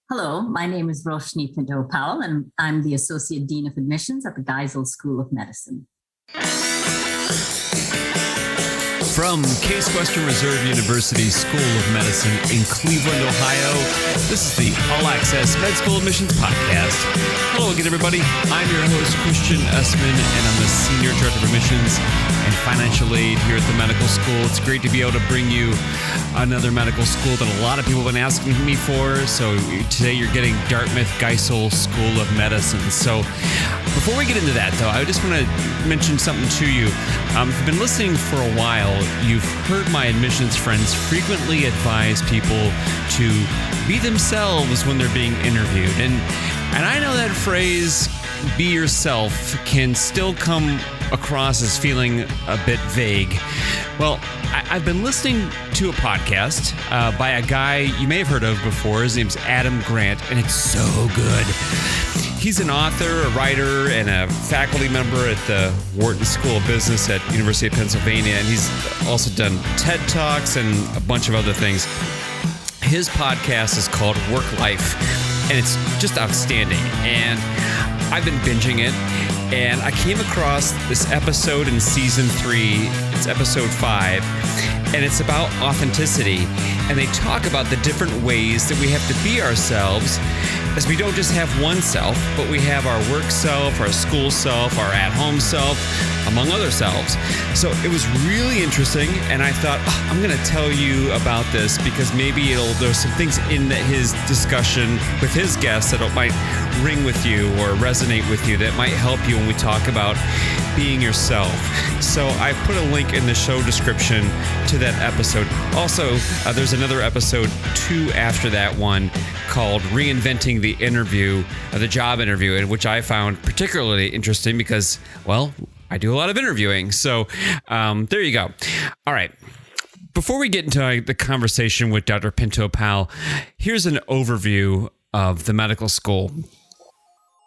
Hello, my name is Roshini Pinto-Powell, and I'm the Associate Dean of Admissions at the Geisel School of Medicine. From Case Western Reserve University School of Medicine in Cleveland, Ohio, this is the All Access Med School Admissions Podcast. Hello again, everybody. I'm your host, Christian Essman, and I'm the Senior Director of Admissions and Financial Aid here at the medical school. It's great to be able to bring you another medical school that a lot of people have been asking me for. So today you're getting Dartmouth Geisel School of Medicine. So before we get into that, though, I just want to mention something to you. If you've been listening for a while, you've heard my admissions friends frequently advise people to be themselves when they're being interviewed. And I know that phrase, be yourself, can still come across as feeling a bit vague. Well, I've been listening to a podcast by a guy you may have heard of before. His name's Adam Grant, and it's so good. He's an author, a writer, and a faculty member at the Wharton School of Business at University of Pennsylvania, and he's also done TED Talks and a bunch of other things. His podcast is called Work Life, and it's just outstanding. And I've been binging it, and I came across this episode in season 3. It's episode 5, and it's about authenticity. And they talk about the different ways that we have to be ourselves, as we don't just have one self, but we have our work self, our school self, our at-home self, among other selves. So it was really interesting, and I thought, I'm going to tell you about this because maybe there's some things in his discussion with his guests that might ring with you or resonate with you that might help you when we talk about being yourself. So I put a link in the show description to that episode. Also, there's another episode 2 after that one called Reinventing the Interview, the job interview, and which I found particularly interesting because, well, I do a lot of interviewing. So there you go. All right. Before we get into the conversation with Dr. Pinto-Powell, here's an overview of the medical school.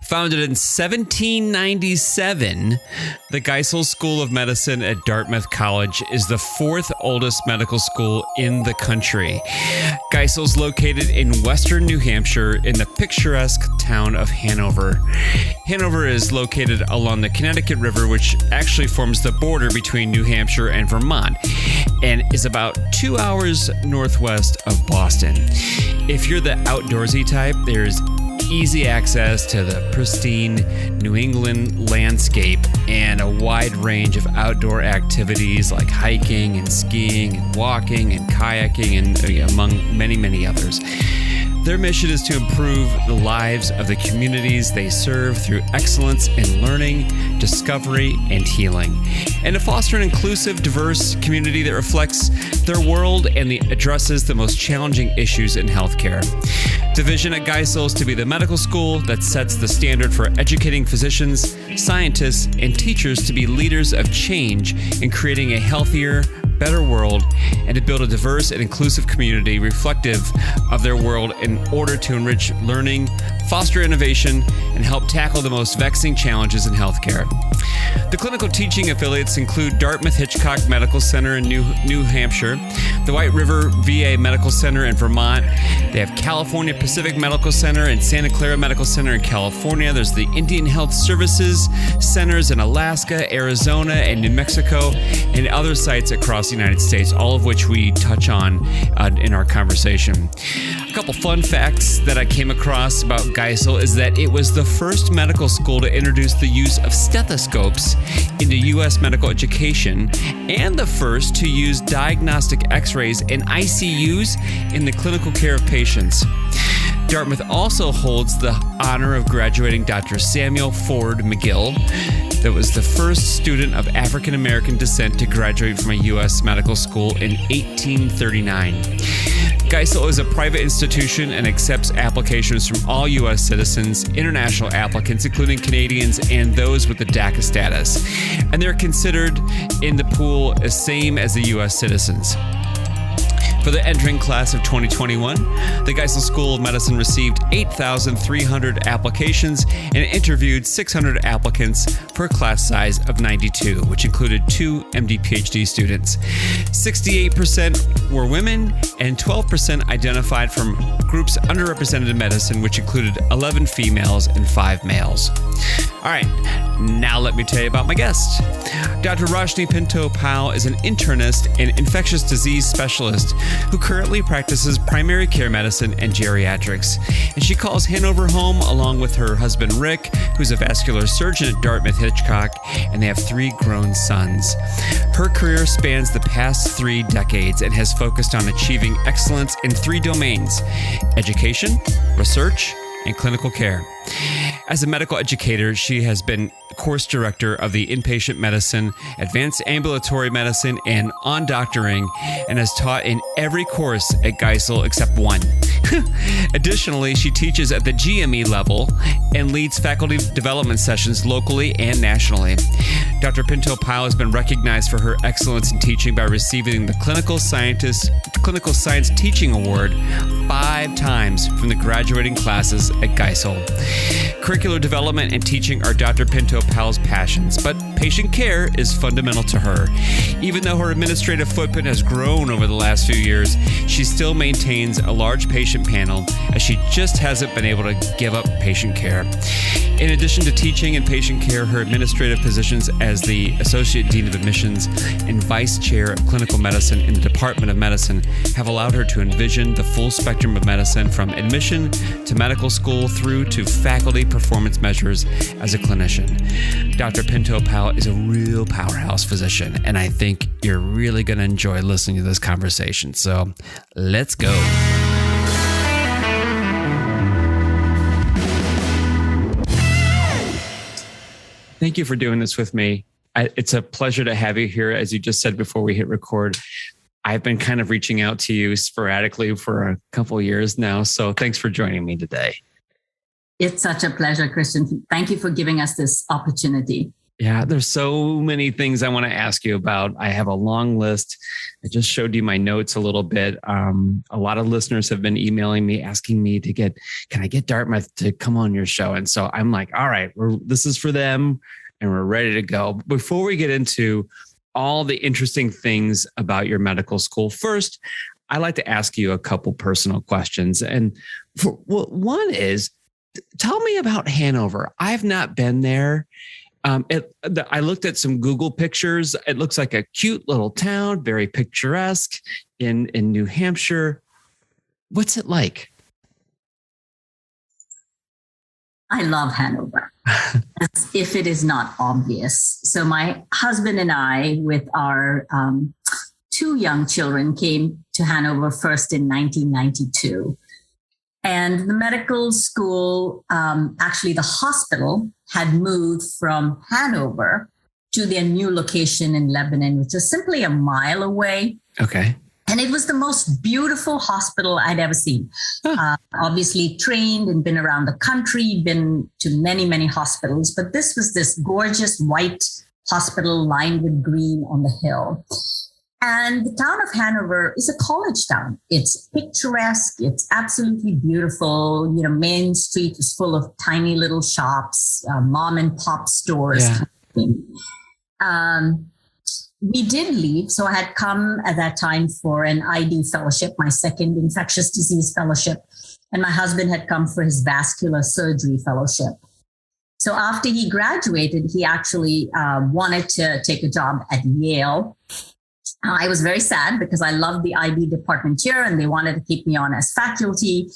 Founded in 1797, the Geisel School of Medicine at Dartmouth College is the 4th oldest medical school in the country. Geisel is located in western New Hampshire in the picturesque town of Hanover. Hanover is located along the Connecticut River, which actually forms the border between New Hampshire and Vermont, and is about 2 hours northwest of Boston. If you're the outdoorsy type, there's easy access to the pristine New England landscape and a wide range of outdoor activities like hiking and skiing and walking and kayaking and among many, many others. Their mission is to improve the lives of the communities they serve through excellence in learning, discovery, and healing, and to foster an inclusive, diverse community that reflects their world and addresses the most challenging issues in healthcare. The vision at Geisel is to be the medical school that sets the standard for educating physicians, scientists, and teachers to be leaders of change in creating a healthier, better world, and to build a diverse and inclusive community reflective of their world in order to enrich learning, foster innovation, and help tackle the most vexing challenges in healthcare. The clinical teaching affiliates include Dartmouth Hitchcock Medical Center in New Hampshire, the White River VA Medical Center in Vermont. They have California Pacific Medical Center and Santa Clara Medical Center in California. There's the Indian Health Services Centers in Alaska, Arizona, and New Mexico, and other sites across the United States, all of which we touch on in our conversation. A couple fun facts that I came across about Geisel is that it was the first medical school to introduce the use of stethoscopes into U.S. medical education and the first to use diagnostic x-rays and ICUs in the clinical care of patients. Dartmouth also holds the honor of graduating Dr. Samuel Ford McGill, that was the first student of African American descent to graduate from a U.S. medical school in 1839. Geisel is a private institution and accepts applications from all U.S. citizens, international applicants, including Canadians, and those with the DACA status. And they're considered in the pool the same as the U.S. citizens. For the entering class of 2021, the Geisel School of Medicine received 8,300 applications and interviewed 600 applicants for a class size of 92, which included 2 MD-PhD students. 68% were women and 12% identified from groups underrepresented in medicine, which included 11 females and 5 males. All right, now let me tell you about my guest. Dr. Roshini Pinto-Powell is an internist and infectious disease specialist who currently practices primary care medicine and geriatrics. And she calls Hanover home along with her husband, Rick, who's a vascular surgeon at Dartmouth Hitchcock, and they have 3 grown sons. Her career spans the past 3 decades and has focused on achieving excellence in 3 domains: education, research, and clinical care. As a medical educator, she has been course director of the inpatient medicine, advanced ambulatory medicine, and on doctoring, and has taught in every course at Geisel except one. Additionally, she teaches at the GME level and leads faculty development sessions locally and nationally. Dr. Pinto-Powell has been recognized for her excellence in teaching by receiving the Clinical Science Teaching Award 5 times from the graduating classes at Geisel. Curricular development and teaching are Dr. Pinto-Powell's passions, but patient care is fundamental to her. Even though her administrative footprint has grown over the last few years, she still maintains a large patient panel, as she just hasn't been able to give up patient care. In addition to teaching and patient care, her administrative positions as the Associate Dean of Admissions and Vice Chair of Clinical Medicine in the Department of Medicine have allowed her to envision the full spectrum of medicine, from admission to medical school through to faculty performance measures as a clinician. Dr. Pinto-Powell is a real powerhouse physician, and I think you're really going to enjoy listening to this conversation. So let's go. Thank you for doing this with me. It's a pleasure to have you here. As you just said before we hit record, I've been kind of reaching out to you sporadically for a couple of years now. So thanks for joining me today. It's such a pleasure, Christian. Thank you for giving us this opportunity. Yeah, there's so many things I want to ask you about. I have a long list. I just showed you my notes a little bit. A lot of listeners have been emailing me, asking me can I get Dartmouth to come on your show? And so I'm like, all right, this is for them and we're ready to go. Before we get into all the interesting things about your medical school, first, I like to ask you a couple personal questions. And one is, tell me about Hanover. I've not been there. I looked at some Google pictures. It looks like a cute little town, very picturesque in New Hampshire. What's it like? I love Hanover, as if it is not obvious. So my husband and I, with our 2 young children, came to Hanover first in 1992. And the medical school, actually the hospital, had moved from Hanover to their new location in Lebanon, which is simply a mile away. Okay. And it was the most beautiful hospital I'd ever seen. Obviously trained and been around the country, been to many, many hospitals, but this was this gorgeous white hospital lined with green on the hill. And the town of Hanover is a college town. It's picturesque. It's absolutely beautiful. You know, Main Street is full of tiny little shops, mom and pop stores. Yeah. We did leave. So I had come at that time for an ID fellowship, my second infectious disease fellowship. And my husband had come for his vascular surgery fellowship. So after he graduated, he actually wanted to take a job at Yale. I was very sad because I loved the IB department here and they wanted to keep me on as faculty.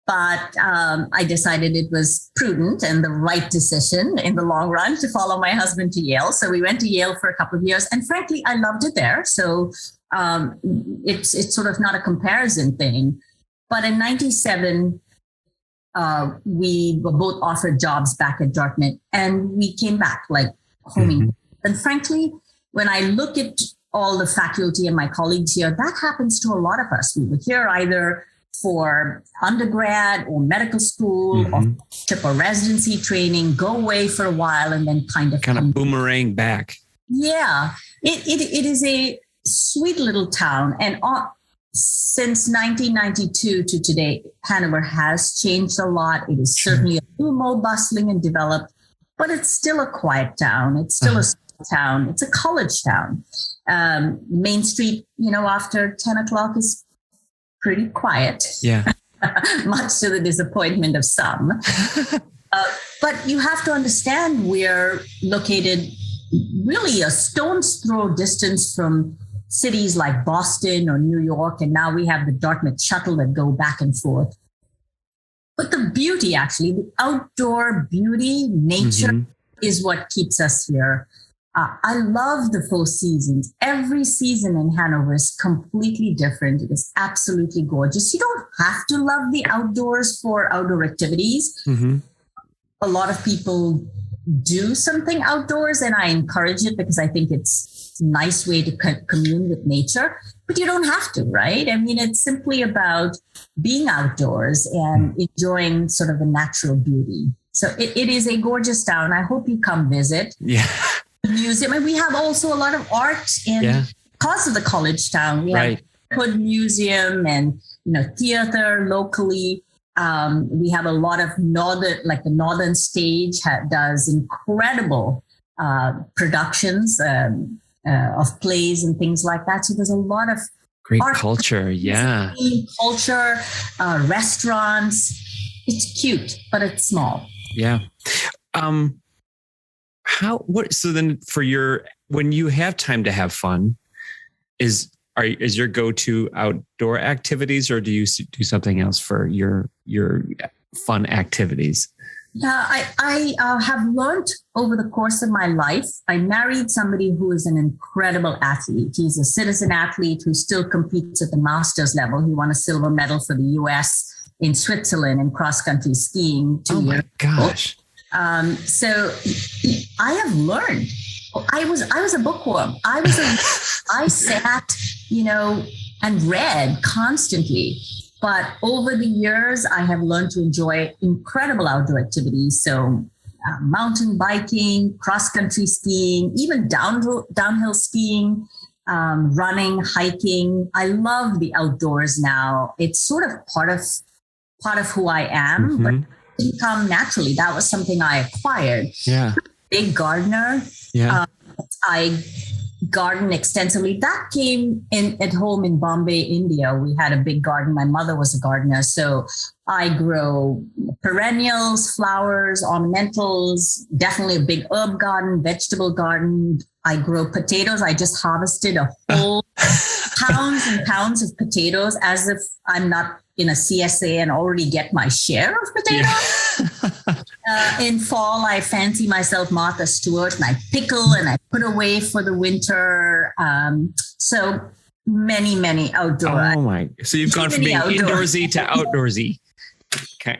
But I decided it was prudent and the right decision in the long run to follow my husband to Yale. So we went to Yale for a couple of years. And frankly, I loved it there. So it's sort of not a comparison thing. But in 97, we were both offered jobs back at Dartmouth and we came back like homing. Mm-hmm. And frankly, when I look at all the faculty and my colleagues here, that happens to a lot of us. We were here either for undergrad or medical school or residency training, go away for a while and then kind of boomerang back. Yeah, it is a sweet little town. And since 1992 to today, Hanover has changed a lot. It is certainly a little more bustling and developed, but it's still a quiet town. It's still a small town. It's a college town. Main Street, after 10 o'clock is pretty quiet. Yeah. Much to the disappointment of some. But you have to understand we're located really a stone's throw distance from cities like Boston or New York, and now we have the Dartmouth shuttle that go back and forth. But the beauty, actually, the outdoor beauty, nature is what keeps us here. I love the 4 seasons. Every season in Hanover is completely different. It is absolutely gorgeous. You don't have to love the outdoors for outdoor activities. A lot of people do something outdoors, and I encourage it because I think it's a nice way to commune with nature. But you don't have to, right? I mean, it's simply about being outdoors and enjoying sort of the natural beauty. So it is a gorgeous town. I hope you come visit. Yeah. The museum. And we have also a lot of art because of the college town. We have Hood Museum and theater locally. We have a lot of the Northern Stage does incredible productions of plays and things like that. So there's a lot of great art, culture. Yeah. Culture, restaurants. It's cute, but it's small. Yeah. So then when you have time to have fun, is your go-to outdoor activities, or do you do something else for your fun activities? Yeah, I have learned over the course of my life. I married somebody who is an incredible athlete. He's a citizen athlete who still competes at the master's level. He won a silver medal for the U.S. in Switzerland in cross-country skiing. Oh my gosh. So I have learned. I was a bookworm. I sat, and read constantly. But over the years, I have learned to enjoy incredible outdoor activities. So mountain biking, cross-country skiing, even downhill skiing, running, hiking. I love the outdoors now. It's sort of part of who I am, but it didn't come naturally. That was something I acquired. Yeah. Big gardener. Yeah. I garden extensively. That came at home in Bombay, India. We had a big garden. My mother was a gardener. So I grow perennials, flowers, ornamentals, definitely a big herb garden, vegetable garden. I grow potatoes. I just harvested a whole pounds and pounds of potatoes, as if I'm not in a CSA and already get my share of potatoes. Yeah. In fall, I fancy myself Martha Stewart, and I pickle and I put away for the winter. So many outdoor. Oh my! So you've gone from being indoorsy to outdoorsy.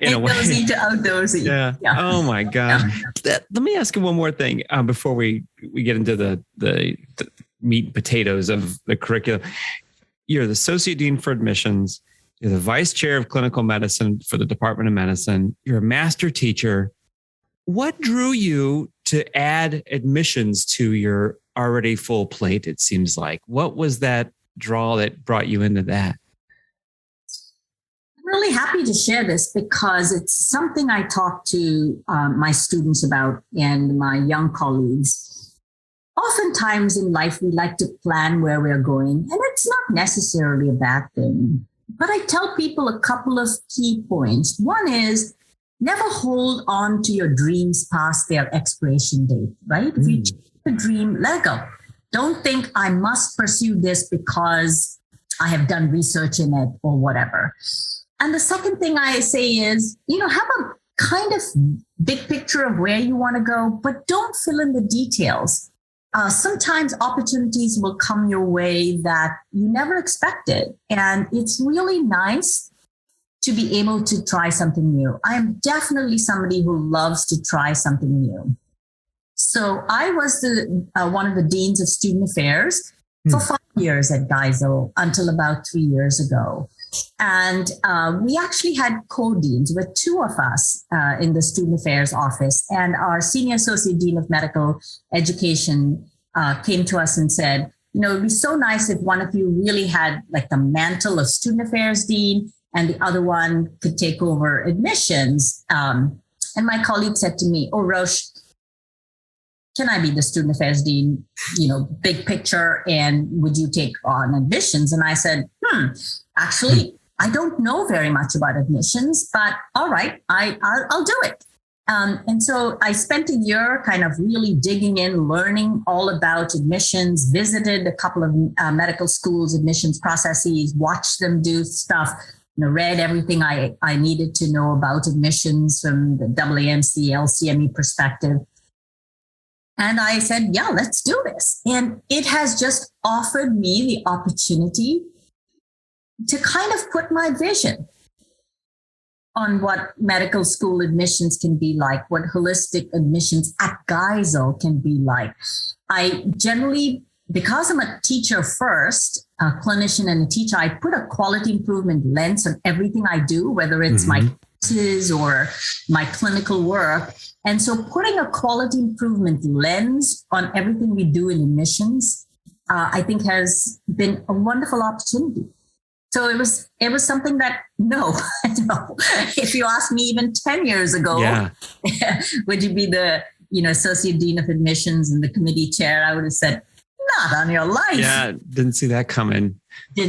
In a way. Indoors into outdoorsy. Yeah. Oh my God. Yeah. Let me ask you one more thing before we get into the meat and potatoes of the curriculum. You're the Associate Dean for Admissions. You're the Vice Chair of Clinical Medicine for the Department of Medicine. You're a master teacher. What drew you to add admissions to your already full plate, it seems like? What was that draw that brought you into that? I'm really happy to share this because it's something I talk to my students about and my young colleagues. Oftentimes in life, we like to plan where we're going, and it's not necessarily a bad thing. But I tell people a couple of key points. One is never hold on to your dreams past their expiration date, right? If you choose a dream, let it go. Don't think I must pursue this because I have done research in it or whatever. And the second thing I say is, have a kind of big picture of where you want to go, but don't fill in the details. Sometimes opportunities will come your way that you never expected. And it's really nice to be able to try something new. I am definitely somebody who loves to try something new. So I was one of the deans of student affairs for 5 years at Geisel until about 3 years ago. And we actually had co-deans with 2 of us in the student affairs office. And our senior associate dean of medical education came to us and said, it'd be so nice if one of you really had like the mantle of student affairs dean and the other one could take over admissions. And my colleague said to me, oh, Rosh, can I be the student affairs dean, big picture, and would you take on admissions? And I said, actually, I don't know very much about admissions, but all right, I'll do it. And so I spent a year kind of really digging in, learning all about admissions, visited a couple of medical schools, admissions processes, watched them do stuff, read everything I needed to know about admissions from the AAMC, LCME perspective. And I said, yeah, let's do this. And it has just offered me the opportunity to kind of put my vision on what medical school admissions can be like, what holistic admissions at Geisel can be like. I generally, because I'm a teacher first, a clinician and a teacher, I put a quality improvement lens on everything I do, whether it's my courses or my clinical work. And so putting a quality improvement lens on everything we do in admissions, I think has been a wonderful opportunity. So it was something that, no. If you asked me even 10 years ago, would you be the, associate dean of admissions and the committee chair? I would have said, not on your life. Yeah. Didn't see that coming. But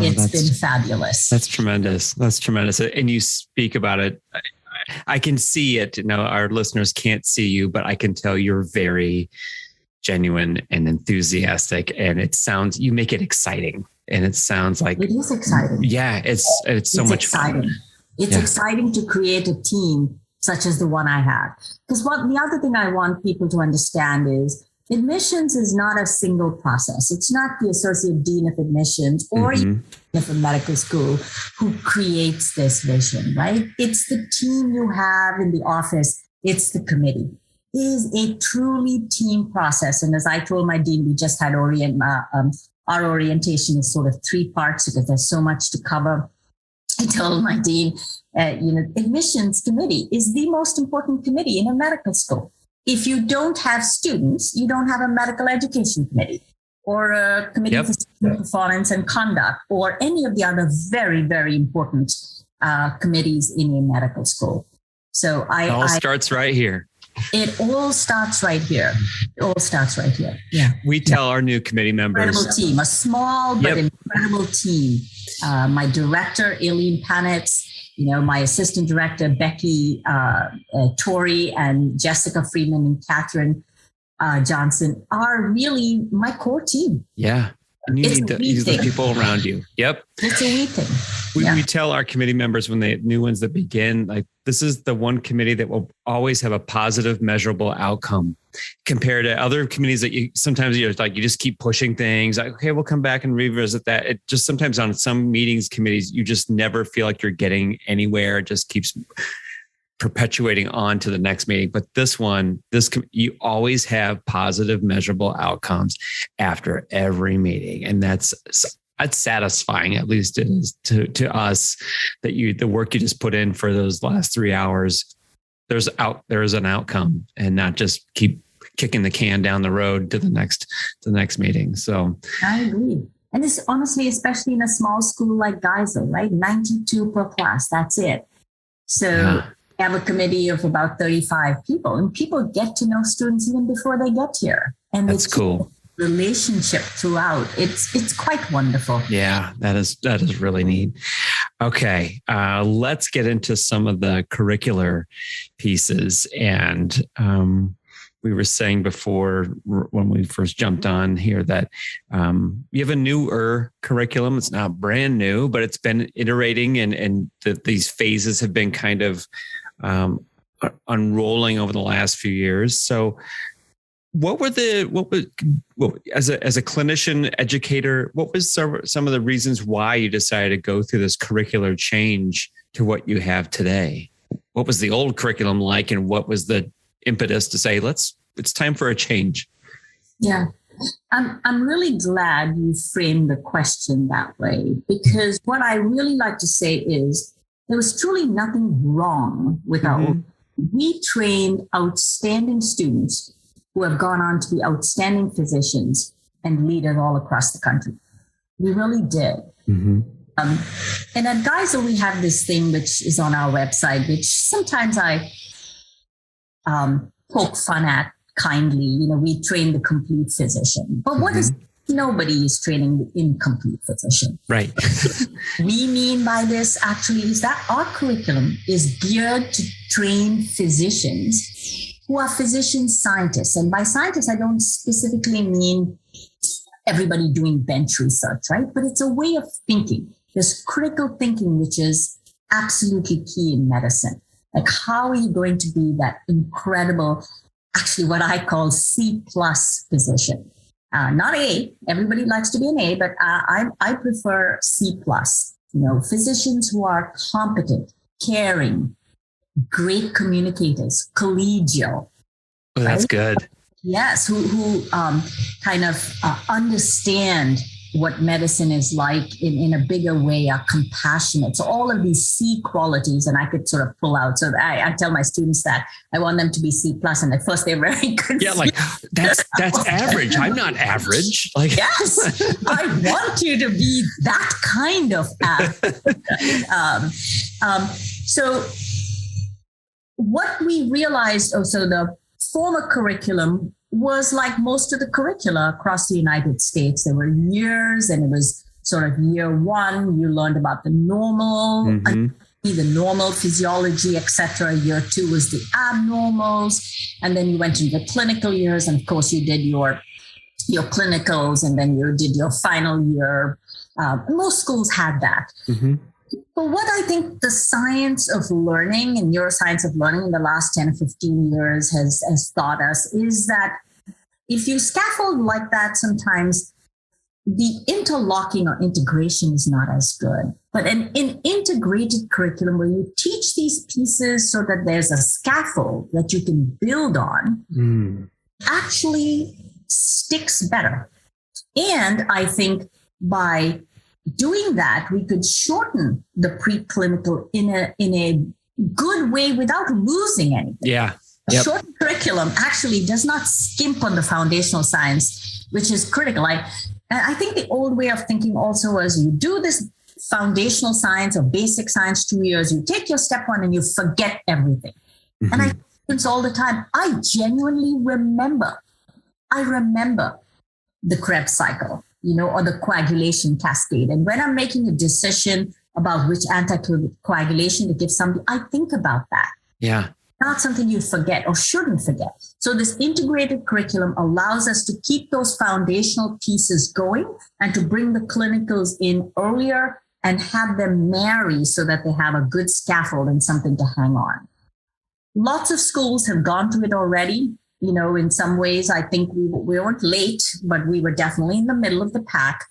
it's been fabulous. That's tremendous. That's tremendous. And you speak about it. I can see it. Our listeners can't see you, but I can tell you're very genuine and enthusiastic, and you make it exciting. And it sounds like it is exciting. Yeah, it's so much exciting. Fun. It's exciting to create a team such as the one I have. Because the other thing I want people to understand is admissions is not a single process. It's not the associate dean of admissions or of a medical school who creates this vision, right? It's the team you have in the office. It's the committee. It is a truly team process. And as I told my dean, we just had our orientation is sort of 3 parts because there's so much to cover. I told my dean, admissions committee is the most important committee in a medical school. If you don't have students, you don't have a medical education committee or a committee for student performance and conduct or any of the other very, very important committees in a medical school. So it all starts right here. It all starts right here. Yeah. We tell our new committee members. Incredible team, a small but incredible team. My director, Aileen Panitz, my assistant director, Becky Torrey, and Jessica Freeman and Catherine Johnson are really my core team. Yeah. And you need to use the people around you. Yep. It's a we thing. We tell our committee members when new ones that begin, like this is the one committee that will always have a positive, measurable outcome compared to other committees that you just keep pushing things. Like, okay, we'll come back and revisit that. It just sometimes on some committees, you just never feel like you're getting anywhere. It just keeps perpetuating on to the next meeting. But you always have positive, measurable outcomes after every meeting. And that's satisfying, at least it is to us, that the work you just put in for those last 3 hours, there's an outcome and not just keep kicking the can down the road to the next meeting. So I agree. And this honestly, especially in a small school like Geisel, right? 92 per class. That's it. So we have a committee of about 35 people, and people get to know students even before they get here. And that's cool. Relationship throughout. It's quite wonderful. Yeah, that is really neat. Okay, let's get into some of the curricular pieces. And we were saying before when we first jumped on here that you have a newer curriculum. It's not brand new, but it's been iterating and these phases have been kind of unrolling over the last few years. So as a clinician educator, what was some of the reasons why you decided to go through this curricular change to what you have today? What was the old curriculum like, and what was the impetus to say, it's time for a change? Yeah, I'm really glad you framed the question that way, because what I really like to say is there was truly nothing wrong with we trained outstanding students who have gone on to be outstanding physicians and leaders all across the country. We really did. Mm-hmm. And at Geisel, we have this thing which is on our website, which sometimes I poke fun at kindly. We train the complete physician. But what is nobody is training the incomplete physician. Right. We mean by this actually is that our curriculum is geared to train physicians who are physician scientists. And by scientists, I don't specifically mean everybody doing bench research, right? But it's a way of thinking. There's critical thinking, which is absolutely key in medicine. Like, how are you going to be that incredible, actually what I call C+ physician? Not A. Everybody likes to be an A, but I prefer C+. Physicians who are competent, caring, great communicators, collegial. Oh, that's right? good. Yes, who kind of understand what medicine is like in a bigger way, are compassionate. So all of these C qualities, and I could sort of pull out. So I tell my students that I want them to be C+, and at first they're very confused. Yeah, like that's average. I'm not average. Like, yes, I want you to be that kind of average. So what we realized, so the former curriculum was like most of the curricula across the United States. There were years, and it was sort of year one, you learned about the normal, the normal physiology, etc. Year two was the abnormals. And then you went into the clinical years. And of course, you did your clinicals, and then you did your final year. Most schools had that. Mm-hmm. But what I think the science of learning and neuroscience of learning in the last 10 or 15 years has taught us is that if you scaffold like that, sometimes the interlocking or integration is not as good. But an integrated curriculum where you teach these pieces so that there's a scaffold that you can build on actually sticks better. And I think by doing that, we could shorten the preclinical in a good way without losing anything. Yeah. A shortened curriculum actually does not skimp on the foundational science, which is critical. I think the old way of thinking also was you do this foundational science or basic science 2 years, you take your step one and you forget everything. Mm-hmm. And I think it's all the time. I genuinely remember the Krebs cycle, or the coagulation cascade. And when I'm making a decision about which anticoagulation to give somebody, I think about that. Yeah. Not something you forget or shouldn't forget. So this integrated curriculum allows us to keep those foundational pieces going and to bring the clinicals in earlier and have them marry so that they have a good scaffold and something to hang on. Lots of schools have gone to it already. In some ways, I think we weren't late, but we were definitely in the middle of the pack.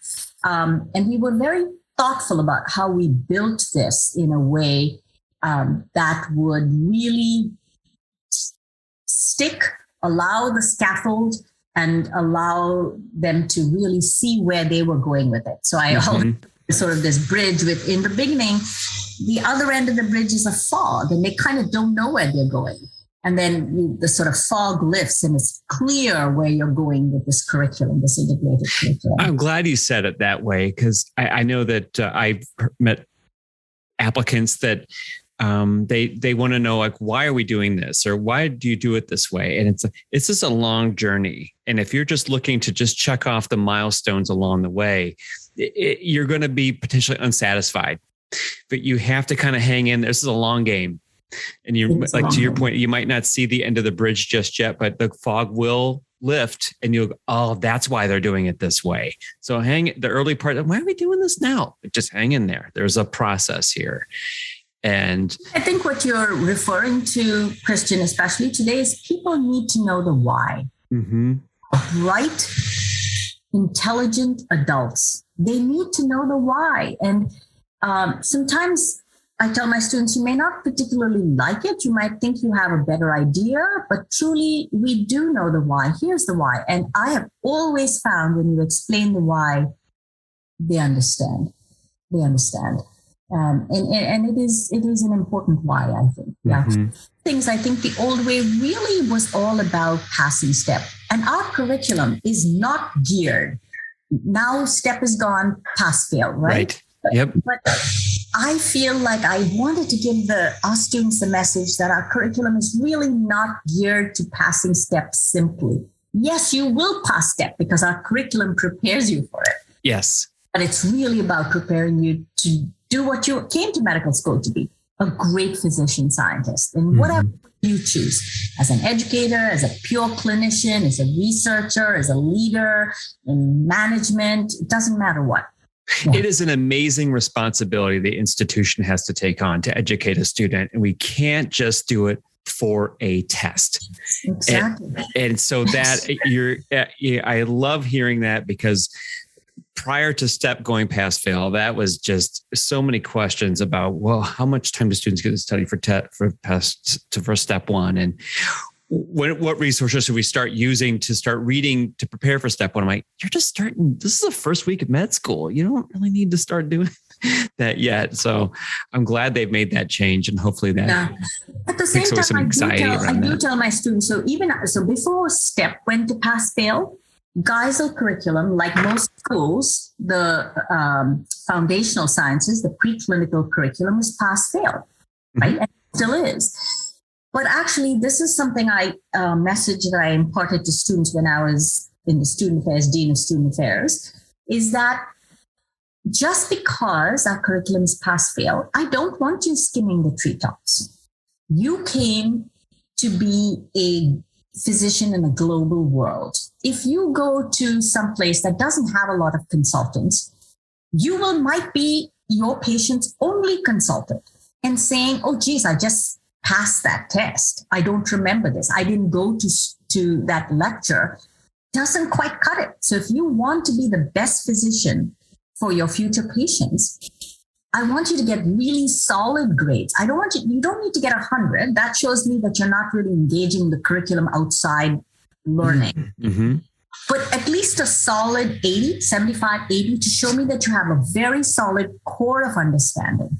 And we were very thoughtful about how we built this in a way that would really stick, allow the scaffold, and allow them to really see where they were going with it. So I sort of this bridge with, in the beginning, the other end of the bridge is a fog, and they kind of don't know where they're going. And then the sort of fog lifts, and it's clear where you're going with this curriculum, this integrated curriculum. I'm glad you said it that way, because I know that I've met applicants that they want to know, like, why are we doing this, or why do you do it this way? And it's just a long journey. And if you're just looking to just check off the milestones along the way, you're going to be potentially unsatisfied. But you have to kind of hang in. This is a long game. And you're like, to your point, you might not see the end of the bridge just yet, but the fog will lift and you'll go, oh, that's why they're doing it this way. So the early part, why are we doing this now? Just hang in there. There's a process here. And I think what you're referring to, Christian, especially today, is people need to know the why. Mm-hmm. Bright, intelligent adults, they need to know the why. And sometimes I tell my students, you may not particularly like it. You might think you have a better idea, but truly we do know the why. Here's the why. And I have always found when you explain the why, they understand. They understand. And it is an important why, I think. Yeah. Mm-hmm. Things I think the old way really was all about passing step. And our curriculum is not geared now STEP is gone, pass fail, right? Yep. But I feel like I wanted to give our students the message that our curriculum is really not geared to passing STEP simply. Yes, you will pass STEP because our curriculum prepares you for it. Yes. But it's really about preparing you to do what you came to medical school to be, a great physician scientist. And whatever you choose, as an educator, as a pure clinician, as a researcher, as a leader in management, it doesn't matter what. Yeah. It is an amazing responsibility the institution has to take on to educate a student. And we can't just do it for a test. Exactly. And so I love hearing that, because prior to STEP going pass fail, that was just so many questions about, well, how much time do students get to study for STEP 1? And what resources should we start using to start reading to prepare for STEP 1? I'm like, you're just starting. This is the first week of med school. You don't really need to start doing that yet. So I'm glad they've made that change, and hopefully that At the same takes away time, some anxiety around that. I do tell my students, so before STEP went to pass fail, Geisel curriculum, like most schools, the foundational sciences, the preclinical curriculum was pass fail, right? And it still is. But actually, this is something message that I imparted to students when I was in the student affairs, dean of student affairs, is that just because our curriculum is pass fail, I don't want you skimming the treetops. You came to be a physician in a global world. If you go to some place that doesn't have a lot of consultants, you might be your patient's only consultant and saying, oh, geez, I just passed that test. I don't remember this. I didn't go to that lecture. Doesn't quite cut it. So if you want to be the best physician for your future patients, I want you to get really solid grades. You don't need to get 100. That shows me that you're not really engaging the curriculum outside learning. Mm-hmm. But at least a solid 80, 75, 80 to show me that you have a very solid core of understanding,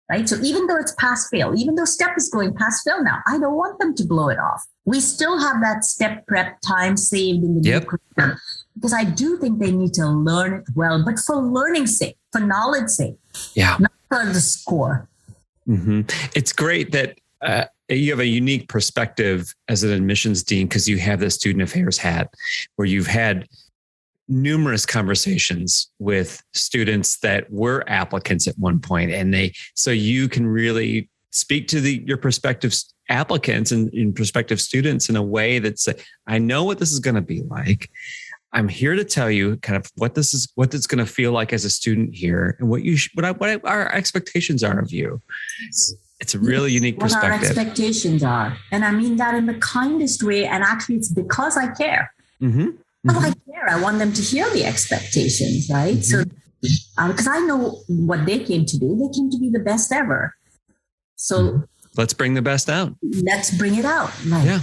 right? So even though it's pass fail, even though STEP is going pass fail now, I don't want them to blow it off. We still have that STEP prep time saved in the new curriculum, because I do think they need to learn it well, but for learning's sake, for knowledge sake, not for the score. Mm-hmm. It's great that you have a unique perspective as an admissions dean, because you have the student affairs hat, where you've had numerous conversations with students that were applicants at one point, and so you can really speak to your prospective applicants and prospective students in a way that's, I know what this is going to be like. I'm here to tell you kind of what it's going to feel like as a student here, and what our expectations are of you. It's a really unique perspective. What our expectations are. And I mean that in the kindest way. And actually, it's because I care. Mm-hmm. I care. I want them to hear the expectations, right? Mm-hmm. So, because I know what they came to do. They came to be the best ever. So let's bring the best out. Let's bring it out. Right. Yeah.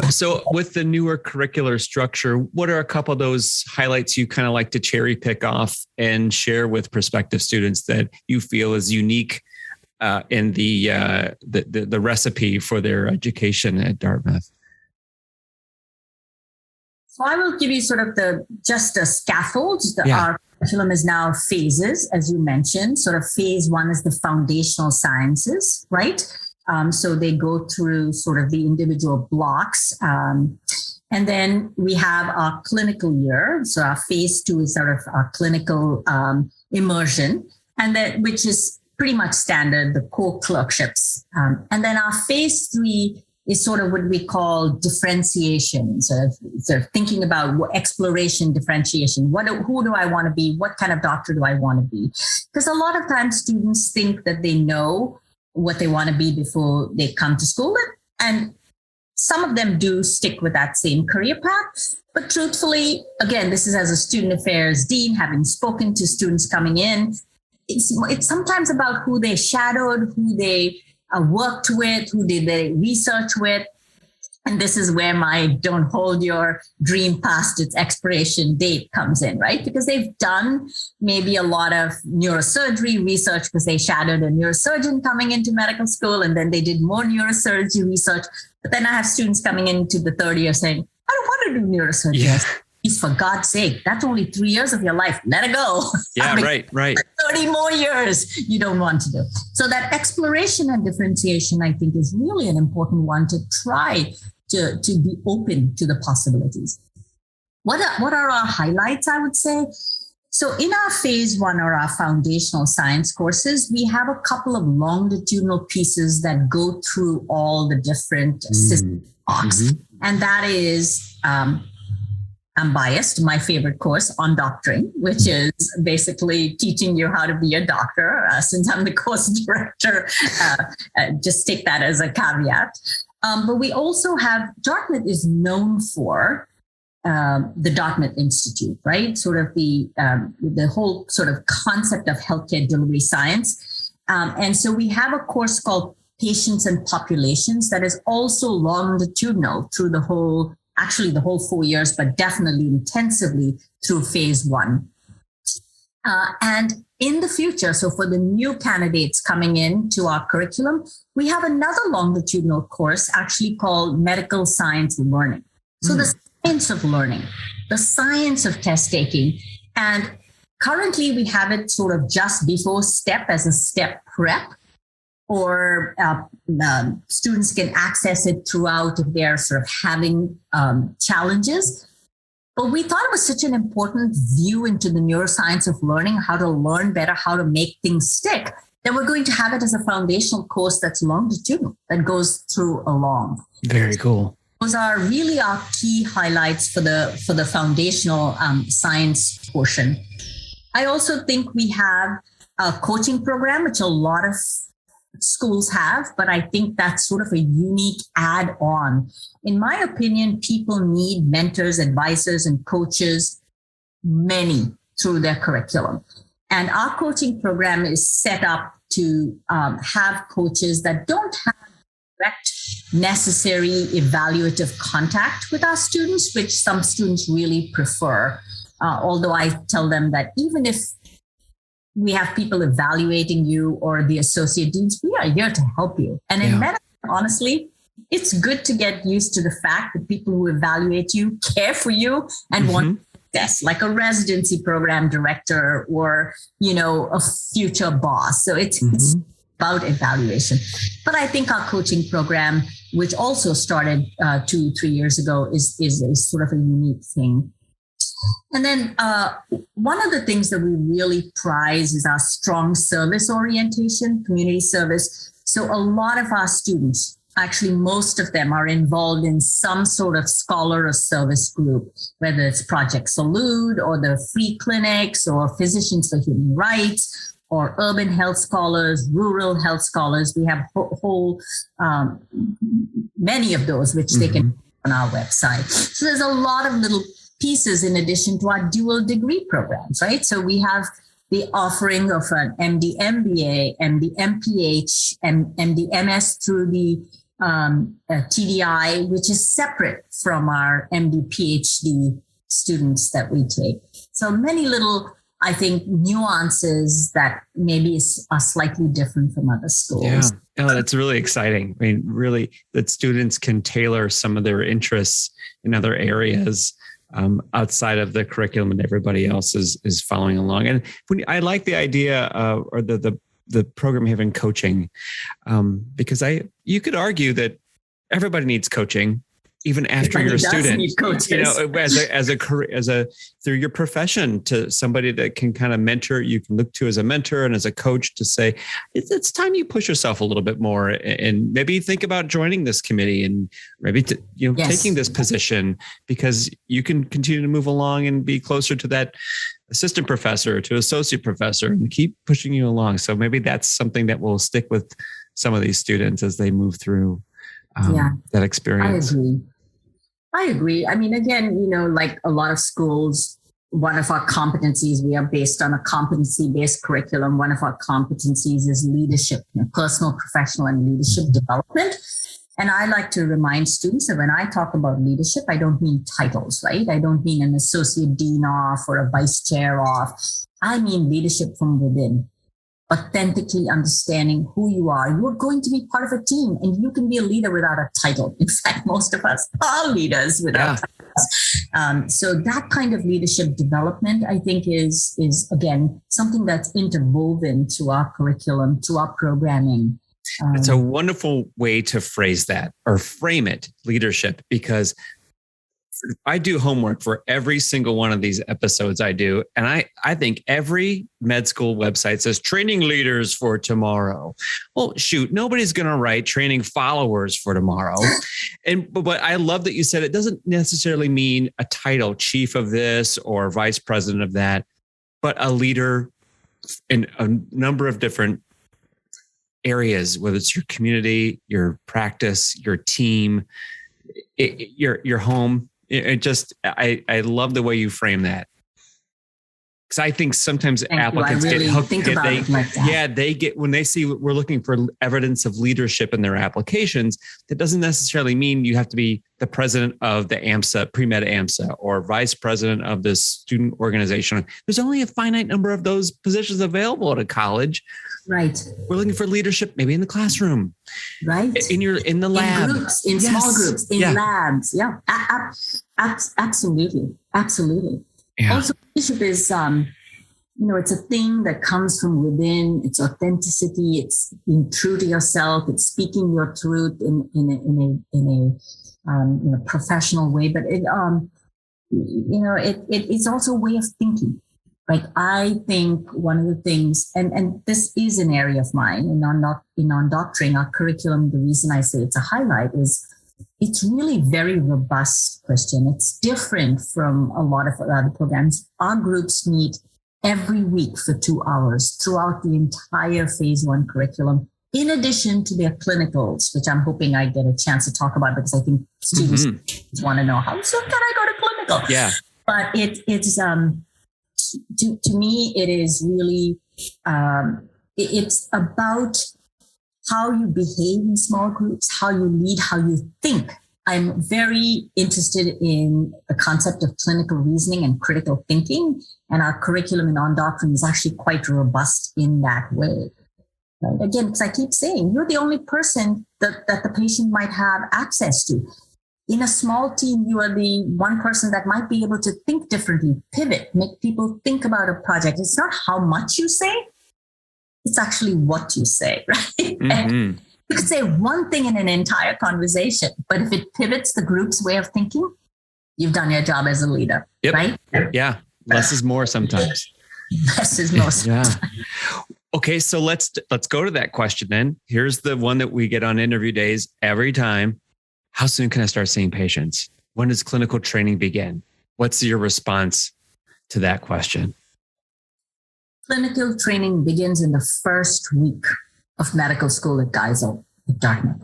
So with the newer curricular structure, what are a couple of those highlights you kind of like to cherry pick off and share with prospective students that you feel is unique in the recipe for their education at Dartmouth? So I will give you sort of just a scaffold. Our curriculum is now phases, as you mentioned. Sort of phase 1 is the foundational sciences, right? So they go through sort of the individual blocks. And then we have our clinical year. So our phase 2 is sort of our clinical immersion, and that which is pretty much standard, the core clerkships. And then our phase 3 is sort of what we call differentiation, sort of thinking about exploration, differentiation. Who do I want to be? What kind of doctor do I want to be? Because a lot of times students think that they know what they want to be before they come to school. And some of them do stick with that same career path. But truthfully, again, this is as a student affairs dean, having spoken to students coming in, it's sometimes about who they shadowed, who they worked with, who did they research with. And this is where my don't hold your dream past its expiration date comes in, right? Because they've done maybe a lot of neurosurgery research because they shadowed a neurosurgeon coming into medical school, and then they did more neurosurgery research. But then I have students coming into the third year saying, I don't want to do neurosurgery. For God's sake, that's only 3 years of your life. Let it go. Yeah, right. 30 more years you don't want to do. So that exploration and differentiation, I think, is really an important one to try to be open to the possibilities. What are our highlights, I would say? So in our phase one or our foundational science courses, we have a couple of longitudinal pieces that go through all the different system blocks. And that is, I'm biased, my favorite course on doctoring, which is basically teaching you how to be a doctor. Since I'm the course director, just take that as a caveat. But we also have, Dartmouth is known for the Dartmouth Institute, right? Sort of the whole sort of concept of healthcare delivery science. And so we have a course called Patients and Populations that is also longitudinal through the whole 4 years, but definitely intensively through phase one. And in the future, so for the new candidates coming into our curriculum, we have another longitudinal course actually called Medical Science Learning. So the science of learning, the science of test taking. And currently we have it sort of just before STEP as a STEP prep, or students can access it throughout if they're sort of having challenges. But we thought it was such an important view into the neuroscience of learning, how to learn better, how to make things stick, that we're going to have it as a foundational course that's longitudinal, that goes through along. Very cool. Those are really our key highlights for the foundational science portion. I also think we have a coaching program, which a lot of schools have, but I think that's sort of a unique add-on. In my opinion, people need mentors, advisors, and coaches, many, through their curriculum. And our coaching program is set up to have coaches that don't have direct necessary evaluative contact with our students, which some students really prefer. Although I tell them that even if we have people evaluating you or the associate deans, we are here to help you. And in medicine, honestly, it's good to get used to the fact that people who evaluate you care for you and want success, like a residency program director or, a future boss. So it's about evaluation. But I think our coaching program, which also started 2-3 years ago, is sort of a unique thing. And then one of the things that we really prize is our strong service orientation, community service. So a lot of our students, actually most of them, are involved in some sort of scholar or service group, whether it's Project Salute or the free clinics or Physicians for Human Rights or urban health scholars, rural health scholars. We have whole many of those, which they can on our website. So there's a lot of little pieces in addition to our dual degree programs, right? So we have the offering of an MD MBA, MD MPH, and MD MS through the TDI, which is separate from our MD PhD students that we take. So many little, I think, nuances that maybe are slightly different from other schools. Yeah, that's really exciting. I mean, really, that students can tailor some of their interests in other areas outside of the curriculum, and everybody else is following along. And I like the idea or the program having coaching, because you could argue that everybody needs coaching, even after you're a student. As a through your profession, to somebody that can kind of mentor, you can look to as a mentor and as a coach to say, it's time you push yourself a little bit more, and maybe think about joining this committee and maybe taking this position, because you can continue to move along and be closer to that assistant professor, to associate professor, and keep pushing you along. So maybe that's something that will stick with some of these students as they move through that experience. I agree. I mean, again, like a lot of schools, one of our competencies, we are based on a competency-based curriculum. One of our competencies is leadership, personal, professional, and leadership development. And I like to remind students that when I talk about leadership, I don't mean titles, right? I don't mean an associate dean off or a vice chair off. I mean leadership from within. authentically understanding who you are. You're going to be part of a team, and you can be a leader without a title. In fact, most of us are leaders without titles. So that kind of leadership development, I think, is again, something that's interwoven to our curriculum, to our programming. It's a wonderful way to phrase that or frame it, leadership, because I do homework for every single one of these episodes I do. And I think every med school website says training leaders for tomorrow. Well, shoot, nobody's going to write training followers for tomorrow. But I love that you said it doesn't necessarily mean a title, chief of this or vice president of that, but a leader in a number of different areas, whether it's your community, your practice, your team, your home. I love the way you frame that. Because I think sometimes applicants get hooked. They get, when they see we're looking for evidence of leadership in their applications, that doesn't necessarily mean you have to be the president of the AMSA, pre-med AMSA, or vice president of the student organization. There's only a finite number of those positions available at a college. Right. We're looking for leadership, maybe in the classroom, right? In the lab, in groups, in small groups, in labs. Yeah, absolutely. Yeah. Also, leadership is, it's a thing that comes from within. It's authenticity. It's being true to yourself. It's speaking your truth in a professional way. But it's also a way of thinking. Like, I think one of the things, and this is an area of mine in non-doctoring, our curriculum, the reason I say it's a highlight is it's really very robust, Christian. It's different from a lot of other programs. Our groups meet every week for 2 hours throughout the entire phase 1 curriculum, in addition to their clinicals, which I'm hoping I get a chance to talk about, because I think students want to know, how soon can I go to clinical? Yeah. But it's to me, it is really, it's about how you behave in small groups, how you lead, how you think. I'm very interested in the concept of clinical reasoning and critical thinking, and our curriculum in on-doctrine is actually quite robust in that way. Right? Again, because I keep saying, you're the only person that the patient might have access to. In a small team, you are the one person that might be able to think differently, pivot, make people think about a project. It's not how much you say, it's actually what you say, right? Mm-hmm. You could say one thing in an entire conversation, but if it pivots the group's way of thinking, you've done your job as a leader, right? Yeah, less is more sometimes. Less is more sometimes. Yeah. Okay, so let's go to that question then. Here's the one that we get on interview days every time. How soon can I start seeing patients? When does clinical training begin? What's your response to that question? Clinical training begins in the first week of medical school at Geisel at Dartmouth.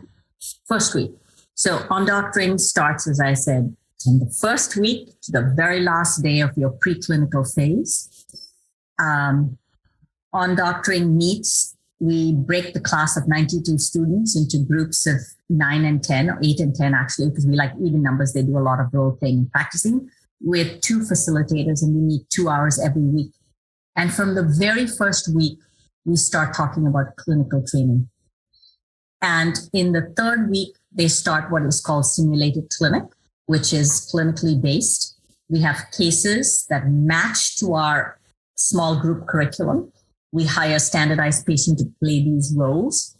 First week. So on-doctoring starts, as I said, in the first week to the very last day of your preclinical phase. On-doctoring meets. We break the class of 92 students into groups of 9 and 10, or 8 and 10 actually, because we like even numbers. They do a lot of role playing and practicing with 2 facilitators, and we meet 2 hours every week. And from the very first week, we start talking about clinical training. And in the third week, they start what is called simulated clinic, which is clinically based. We have cases that match to our small group curriculum. We hire standardized patients to play these roles.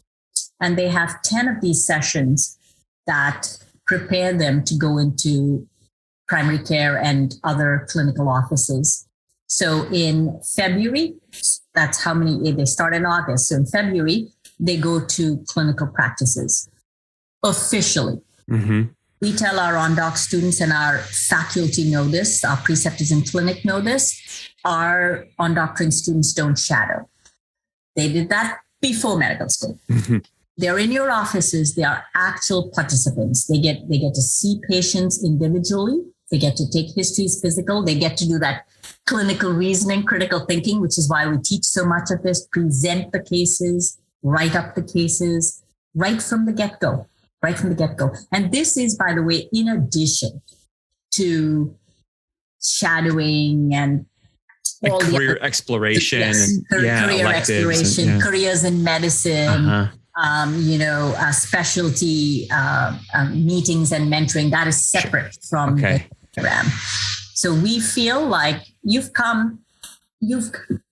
And they have 10 of these sessions that prepare them to go into primary care and other clinical offices. So in February, that's how many, they start in August. So in February, they go to clinical practices officially. Mm-hmm. We tell our on-doc students, and our faculty know this, our preceptors in clinic know this, our on-doctoring students don't shadow. They did that before medical school. Mm-hmm. They're in your offices. They are actual participants. They get to see patients individually. They get to take histories, physical. They get to do that clinical reasoning, critical thinking, which is why we teach so much of this, present the cases, write up the cases, right from the get-go. And this is, by the way, in addition to shadowing and all the career other, exploration, yes, and career exploration, careers in medicine, specialty meetings and mentoring. That is separate from the program. So we feel like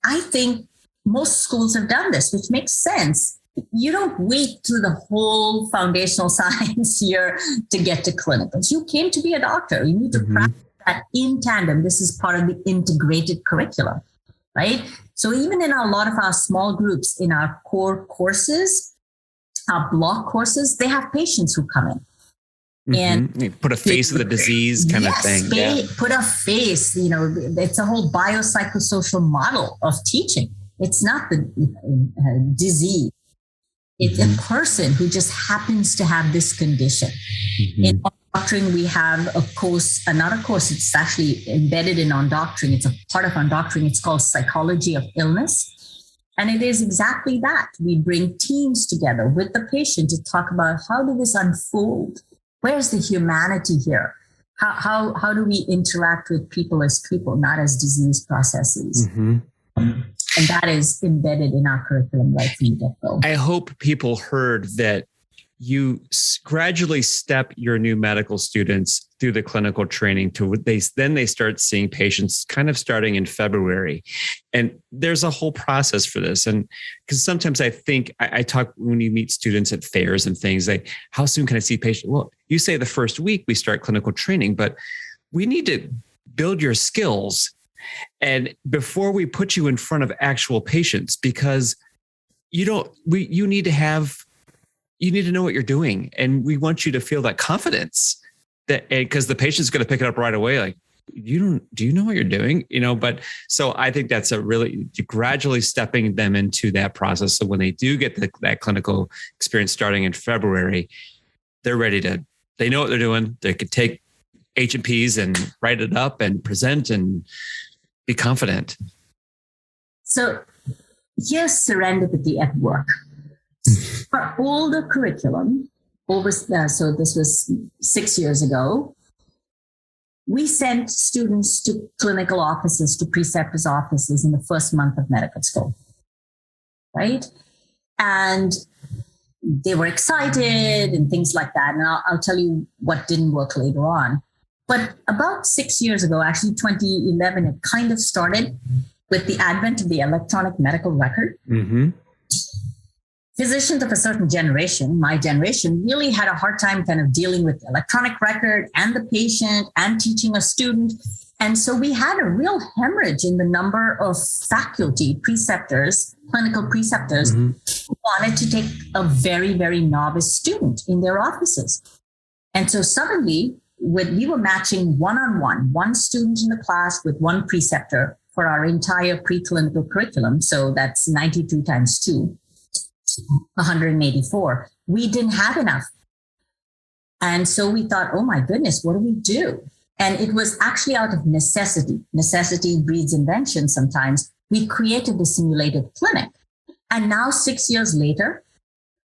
I think most schools have done this, which makes sense. You don't wait through the whole foundational science year to get to clinicals. You came to be a doctor. You need to practice that in tandem. This is part of the integrated curriculum, right? So even in a lot of our small groups, in our core courses, our block courses, they have patients who come in. And you put a face of the disease kind of thing. Put a face, it's a whole biopsychosocial model of teaching. It's not the disease. It's a person who just happens to have this condition. In doctoring, we have another course. It's actually embedded in on doctoring. It's a part of on doctoring. It's called Psychology of Illness. And it is exactly that. We bring teams together with the patient to talk about how did this unfold? Where's the humanity here? How do we interact with people as people, not as disease processes? And that is embedded in our curriculum right from the get-go. I hope people heard that you gradually step your new medical students through the clinical training then they start seeing patients kind of starting in February. And there's a whole process for this. And because sometimes I think I talk when you meet students at fairs and things like, how soon can I see patients? Well, you say the first week we start clinical training, but we need to build your skills. And before we put you in front of actual patients, because you need to know what you're doing. And we want you to feel that confidence because the patient's going to pick it up right away. Like, do you know what you're doing? But so I think that's gradually stepping them into that process. So when they do get that clinical experience starting in February, they're ready they know what they're doing. They could take H&Ps and write it up and present and be confident. So here's serendipity at work. For older curriculum, so this was 6 years ago, we sent students to clinical offices, to preceptors' offices in the first month of medical school, right? And they were excited and things like that. And I'll tell you what didn't work later on. But about 6 years ago, actually 2011, it kind of started with the advent of the electronic medical record. Physicians of a certain generation, my generation, really had a hard time kind of dealing with the electronic record and the patient and teaching a student. And so we had a real hemorrhage in the number of faculty, preceptors, clinical preceptors who wanted to take a very, very novice student in their offices. And so suddenly, we were matching one-on-one, one student in the class with one preceptor for our entire preclinical curriculum. So that's 92 times 2, 184. We didn't have enough. And so we thought, oh my goodness, what do we do? And it was actually out of necessity. Necessity breeds invention sometimes. We created the simulated clinic. And now 6 years later,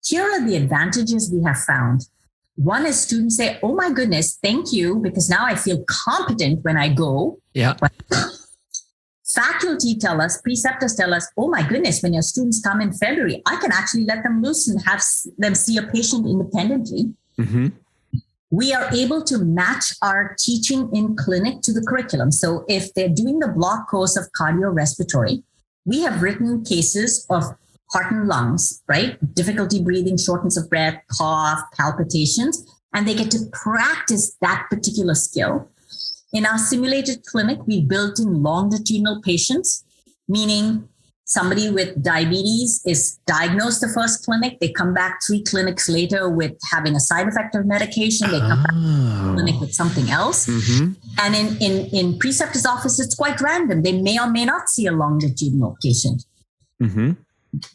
here are the advantages we have found. One is students say, oh my goodness, thank you, because now I feel competent when I go. Yeah. Faculty tell us, preceptors tell us, oh my goodness, when your students come in February, I can actually let them loose and have them see a patient independently. We are able to match our teaching in clinic to the curriculum. So if they're doing the block course of cardiorespiratory, we have written cases of heart and lungs, right? Difficulty breathing, shortness of breath, cough, palpitations, and they get to practice that particular skill. In our simulated clinic, we built in longitudinal patients, meaning somebody with diabetes is diagnosed the first clinic. They come back 3 clinics later with having a side effect of medication. They come back to the clinic with something else. And in preceptor's office, it's quite random. They may or may not see a longitudinal patient.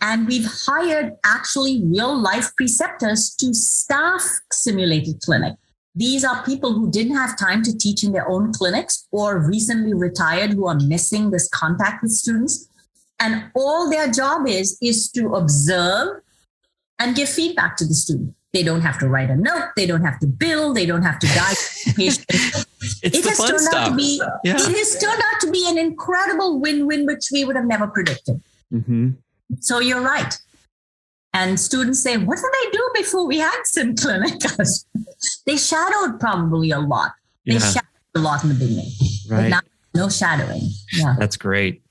And we've hired actually real life preceptors to staff simulated clinic. These are people who didn't have time to teach in their own clinics or recently retired who are missing this contact with students. And all their job is to observe and give feedback to the student. They don't have to write a note. They don't have to bill. They don't have to guide the patient. It has turned out to be an incredible win-win, which we would have never predicted. Mm-hmm. So you're right. And students say, what did they do before we had sim clinic? They shadowed probably a lot. They shadowed a lot in the beginning. Right. But now, no shadowing. Yeah. That's great.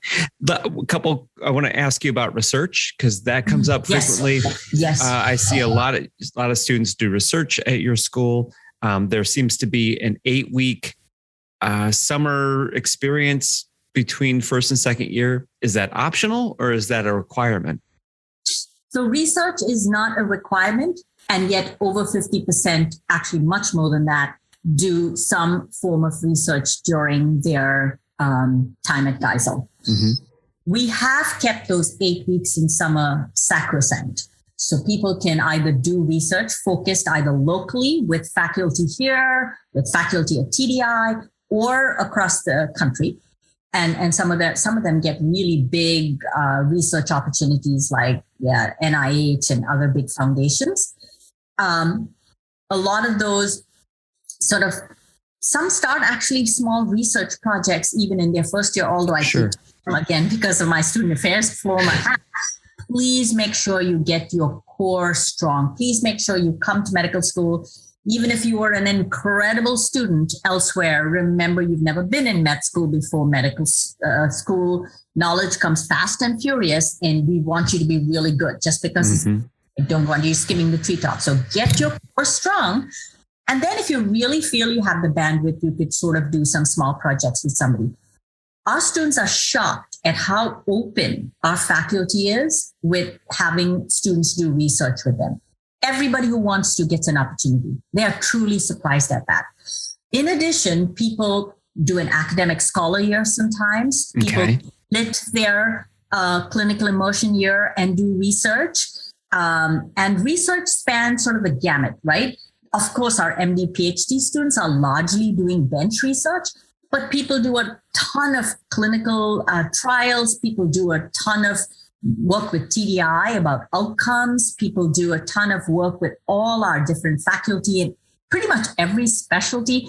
I want to ask you about research, because that comes up frequently. Yes. I see a lot of students do research at your school. There seems to be an 8-week summer experience between first and second year. Is that optional or is that a requirement? So research is not a requirement, and yet over 50%, actually much more than that, do some form of research during their time at Geisel. Mm-hmm. We have kept those 8 weeks in summer sacrosanct. So people can either do research focused either locally with faculty here, with faculty at TDI, or across the country. And some of them get really big research opportunities like NIH and other big foundations. A lot of those some start actually small research projects even in their first year, although I teach them again because of my student affairs format. Please make sure you get your core strong. Please make sure you come to medical school. Even if you were an incredible student elsewhere, remember you've never been in med school before. Medical school knowledge comes fast and furious, and we want you to be really good just because I don't want you skimming the treetop. So get your core strong. And then if you really feel you have the bandwidth, you could sort of do some small projects with somebody. Our students are shocked at how open our faculty is with having students do research with them. Everybody who wants to gets an opportunity. They are truly surprised at that. In addition, people do an academic scholar year sometimes. People split their clinical immersion year and do research. And research spans sort of the gamut, right? Of course, our MD, PhD students are largely doing bench research, but people do a ton of clinical trials. People do a ton of work with TDI about outcomes. People do a ton of work with all our different faculty and pretty much every specialty.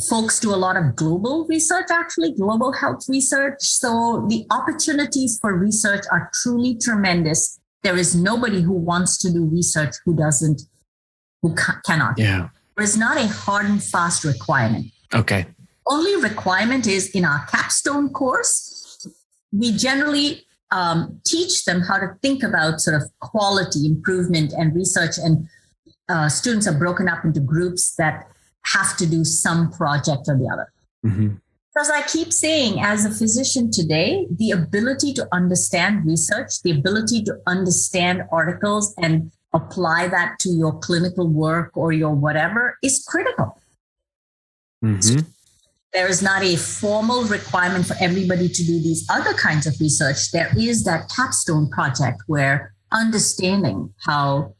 Folks do a lot of global research, actually, global health research. So the opportunities for research are truly tremendous. There is nobody who wants to do research who cannot. Yeah. There is not a hard and fast requirement. Okay. Only requirement is in our capstone course, we generally teach them how to think about sort of quality improvement and research. And students are broken up into groups that have to do some project or the other. Mm-hmm. Because I keep saying, as a physician today, the ability to understand research, the ability to understand articles and apply that to your clinical work or your whatever is critical. Mm-hmm. There is not a formal requirement for everybody to do these other kinds of research. There is that capstone project where understanding how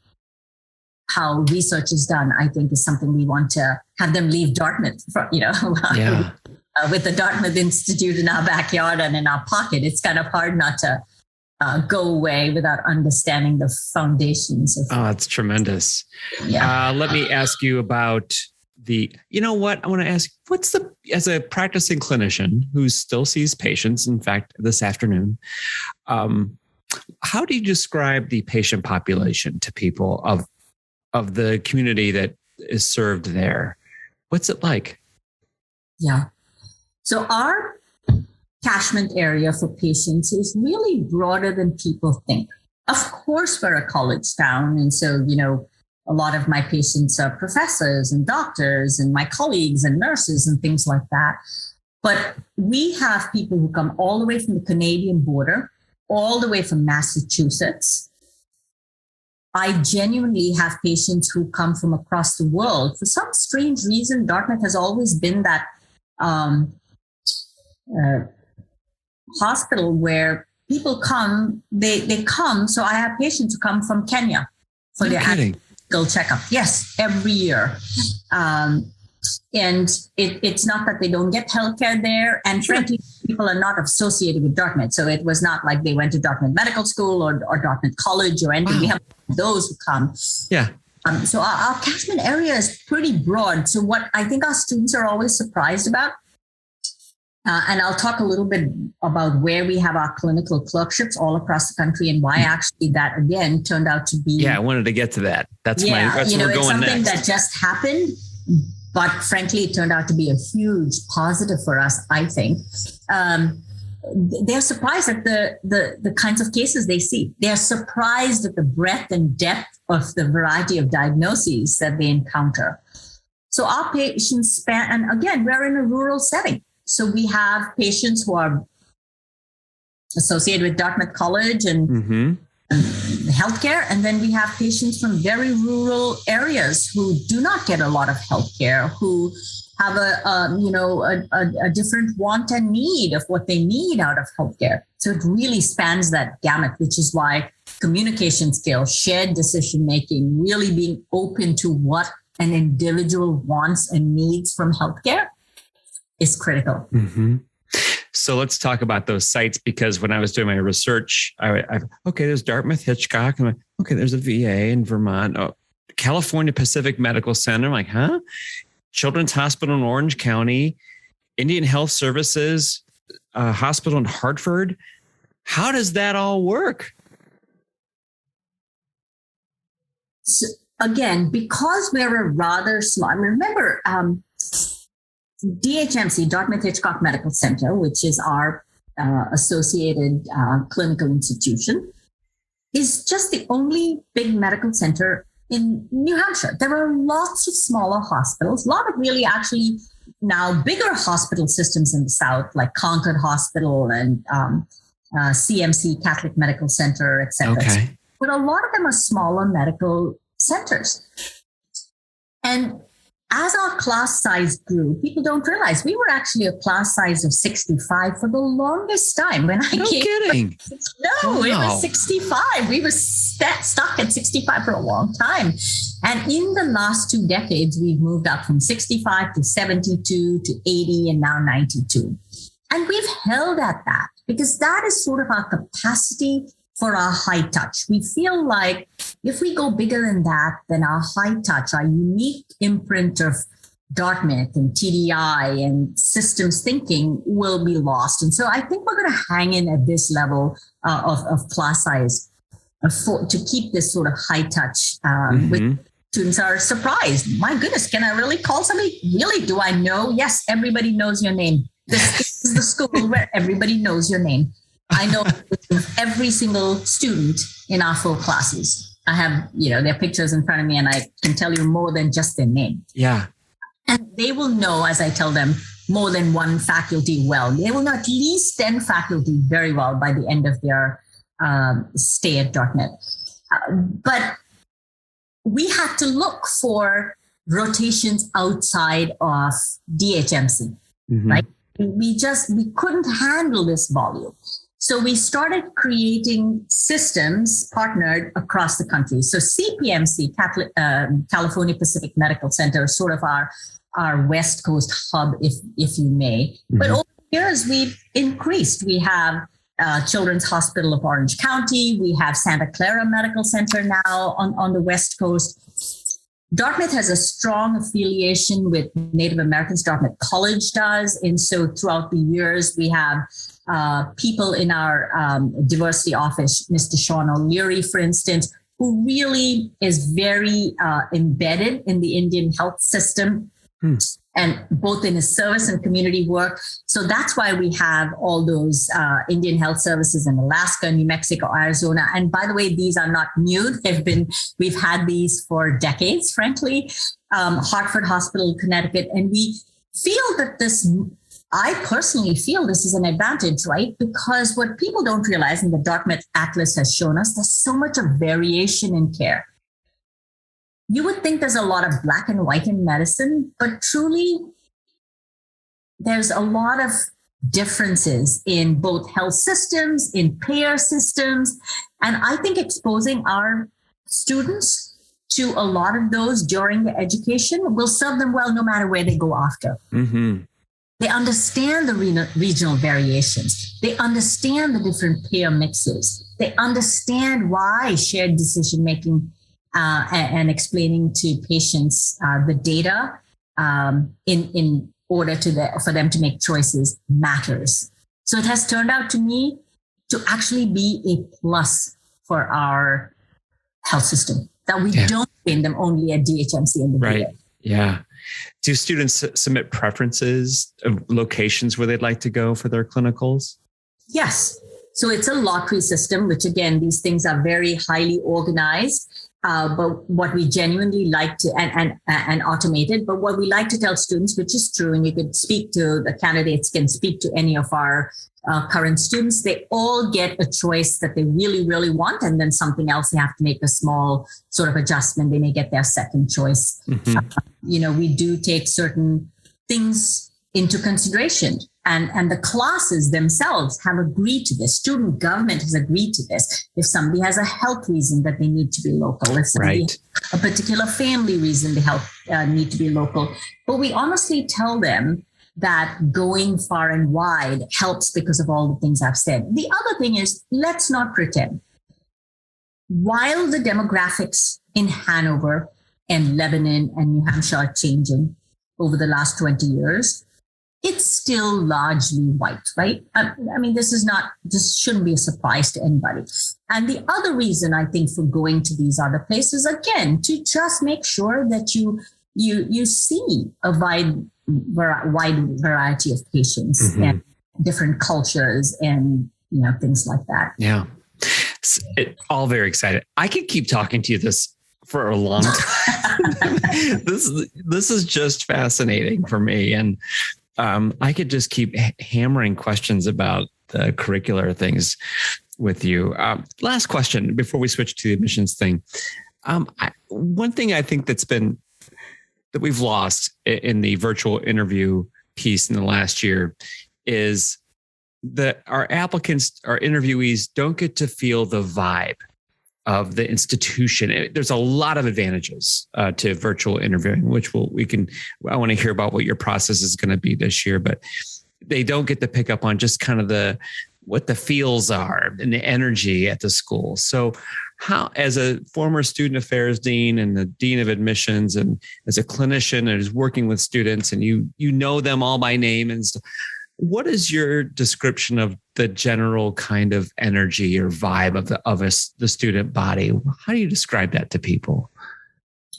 research is done, I think, is something we want to have them leave Dartmouth from, with the Dartmouth Institute in our backyard and in our pocket. It's kind of hard not to go away without understanding the foundations of. Oh, that's tremendous. Yeah. Let me ask you about I want to ask, as a practicing clinician who still sees patients, in fact, this afternoon, how do you describe the patient population to people of the community that is served there? What's it like? Yeah. So our catchment area for patients is really broader than people think. Of course, we're a college town. And so, a lot of my patients are professors and doctors and my colleagues and nurses and things like that. But we have people who come all the way from the Canadian border, all the way from Massachusetts. I genuinely have patients who come from across the world. For some strange reason, Dartmouth has always been that hospital where people come, they come. So I have patients who come from Kenya for their annual checkup. Yes, every year. And it's not that they don't get healthcare there. And frankly, people are not associated with Dartmouth. So it was not like they went to Dartmouth Medical School or Dartmouth College or anything. Wow. We have those who come. Yeah. So our catchment area is pretty broad. So what I think our students are always surprised about, and I'll talk a little bit about where we have our clinical clerkships all across the country and why actually that again turned out to be. Yeah, I wanted to get to that. That's where we're going it's something next. That just happened, but frankly, it turned out to be a huge positive for us, I think. They're surprised at the kinds of cases they see. They're surprised at the breadth and depth of the variety of diagnoses that they encounter. So our patients span, and again, we're in a rural setting. So we have patients who are associated with Dartmouth College and healthcare. And then we have patients from very rural areas who do not get a lot of healthcare, who have a different want and need of what they need out of healthcare. So it really spans that gamut, which is why communication skills, shared decision-making, really being open to what an individual wants and needs from healthcare is critical. Mm-hmm. So let's talk about those sites, because when I was doing my research, there's Dartmouth, Hitchcock. I'm like, okay, there's a VA in Vermont. Oh, California Pacific Medical Center. I'm like, huh? Children's Hospital in Orange County, Indian Health Services, hospital in Hartford. How does that all work? So again, because we're a rather small, remember, DHMC, Dartmouth Hitchcock Medical Center, which is our associated clinical institution, is just the only big medical center in New Hampshire. There are lots of smaller hospitals, a lot of really actually now bigger hospital systems in the South, like Concord Hospital and CMC, Catholic Medical Center, et cetera. Okay. But a lot of them are smaller medical centers. And as our class size grew, people don't realize we were actually a class size of 65 for the longest time. When I No came, kidding. No, it was 65. We were stuck at 65 for a long time. And in the last 2 decades, we've moved up from 65 to 72 to 80 and now 92. And we've held at that because that is sort of our capacity for our high touch. We feel like if we go bigger than that, then our high touch, our unique imprint of Dartmouth and TDI and systems thinking will be lost. And so I think we're going to hang in at this level of class size to keep this sort of high touch. With students are surprised. My goodness, can I really call somebody? Really, do I know? Yes, everybody knows your name. This is the school where everybody knows your name. I know every single student in our 4 classes. I have, their pictures in front of me and I can tell you more than just their name. Yeah. And they will know, as I tell them, more than one faculty well. They will know at least 10 faculty very well by the end of their stay at Dartmouth. But we had to look for rotations outside of DHMC, right? We couldn't handle this volume. So we started creating systems partnered across the country. So CPMC, California Pacific Medical Center, is sort of our West Coast hub, if you may. But over the years, we've increased. We have Children's Hospital of Orange County. We have Santa Clara Medical Center now on the West Coast. Dartmouth has a strong affiliation with Native Americans. Dartmouth College does. And so throughout the years, we have people in our diversity office, Mr. Sean O'Leary, for instance, who really is very embedded in the Indian health system, and both in his service and community work. So that's why we have all those Indian health services in Alaska, New Mexico, Arizona. And by the way, these are not new. We've had these for decades, frankly. Hartford Hospital, Connecticut. And we feel that I personally feel this is an advantage, right? Because what people don't realize, and the Dartmouth Atlas has shown us, there's so much of variation in care. You would think there's a lot of black and white in medicine, but truly there's a lot of differences in both health systems, in payer systems. And I think exposing our students to a lot of those during the education will serve them well no matter where they go after. They understand the regional variations. They understand the different payer mixes. They understand why shared decision making and explaining to patients the data in order for them to make choices matters. So it has turned out to me to actually be a plus for our health system, that we don't train them only at DHMC and the Right. Yeah. Do students submit preferences of locations where they'd like to go for their clinicals? Yes. So it's a lottery system, which again, these things are very highly organized. But what we genuinely like to, and automated, but what we like to tell students, which is true, and you could speak to the candidates, can speak to any of our current students, they all get a choice that they really, really want. And then something else, they have to make a small sort of adjustment. They may get their second choice. Mm-hmm. We do take certain things into consideration. And the classes themselves have agreed to this. Student government has agreed to this. If somebody has a health reason that they need to be local, if somebody has a particular family reason they need to be local. But we honestly tell them that going far and wide helps because of all the things I've said. The other thing is, let's not pretend. While the demographics in Hanover and Lebanon and New Hampshire are changing over the last 20 years, it's still largely white, right? I mean, this shouldn't be a surprise to anybody. And the other reason I think for going to these other places, again, to just make sure that you see a wide variety of patients and different cultures and things like that. Yeah, all very excited. I could keep talking to you this for a long time. This is just fascinating for me, and I could just keep hammering questions about the curricular things with you. Last question before we switch to the admissions thing. One thing I think that we've lost in the virtual interview piece in the last year is that our applicants, our interviewees don't get to feel the vibe of the institution. There's a lot of advantages to virtual interviewing, which I want to hear about what your process is going to be this year, but they don't get to pick up on just kind of what the feels are and the energy at the school. So how, as a former student affairs dean and the dean of admissions, and as a clinician and is working with students, and you know them all by name and stuff, what is your description of the general kind of energy or vibe of the student body? How do you describe that to people?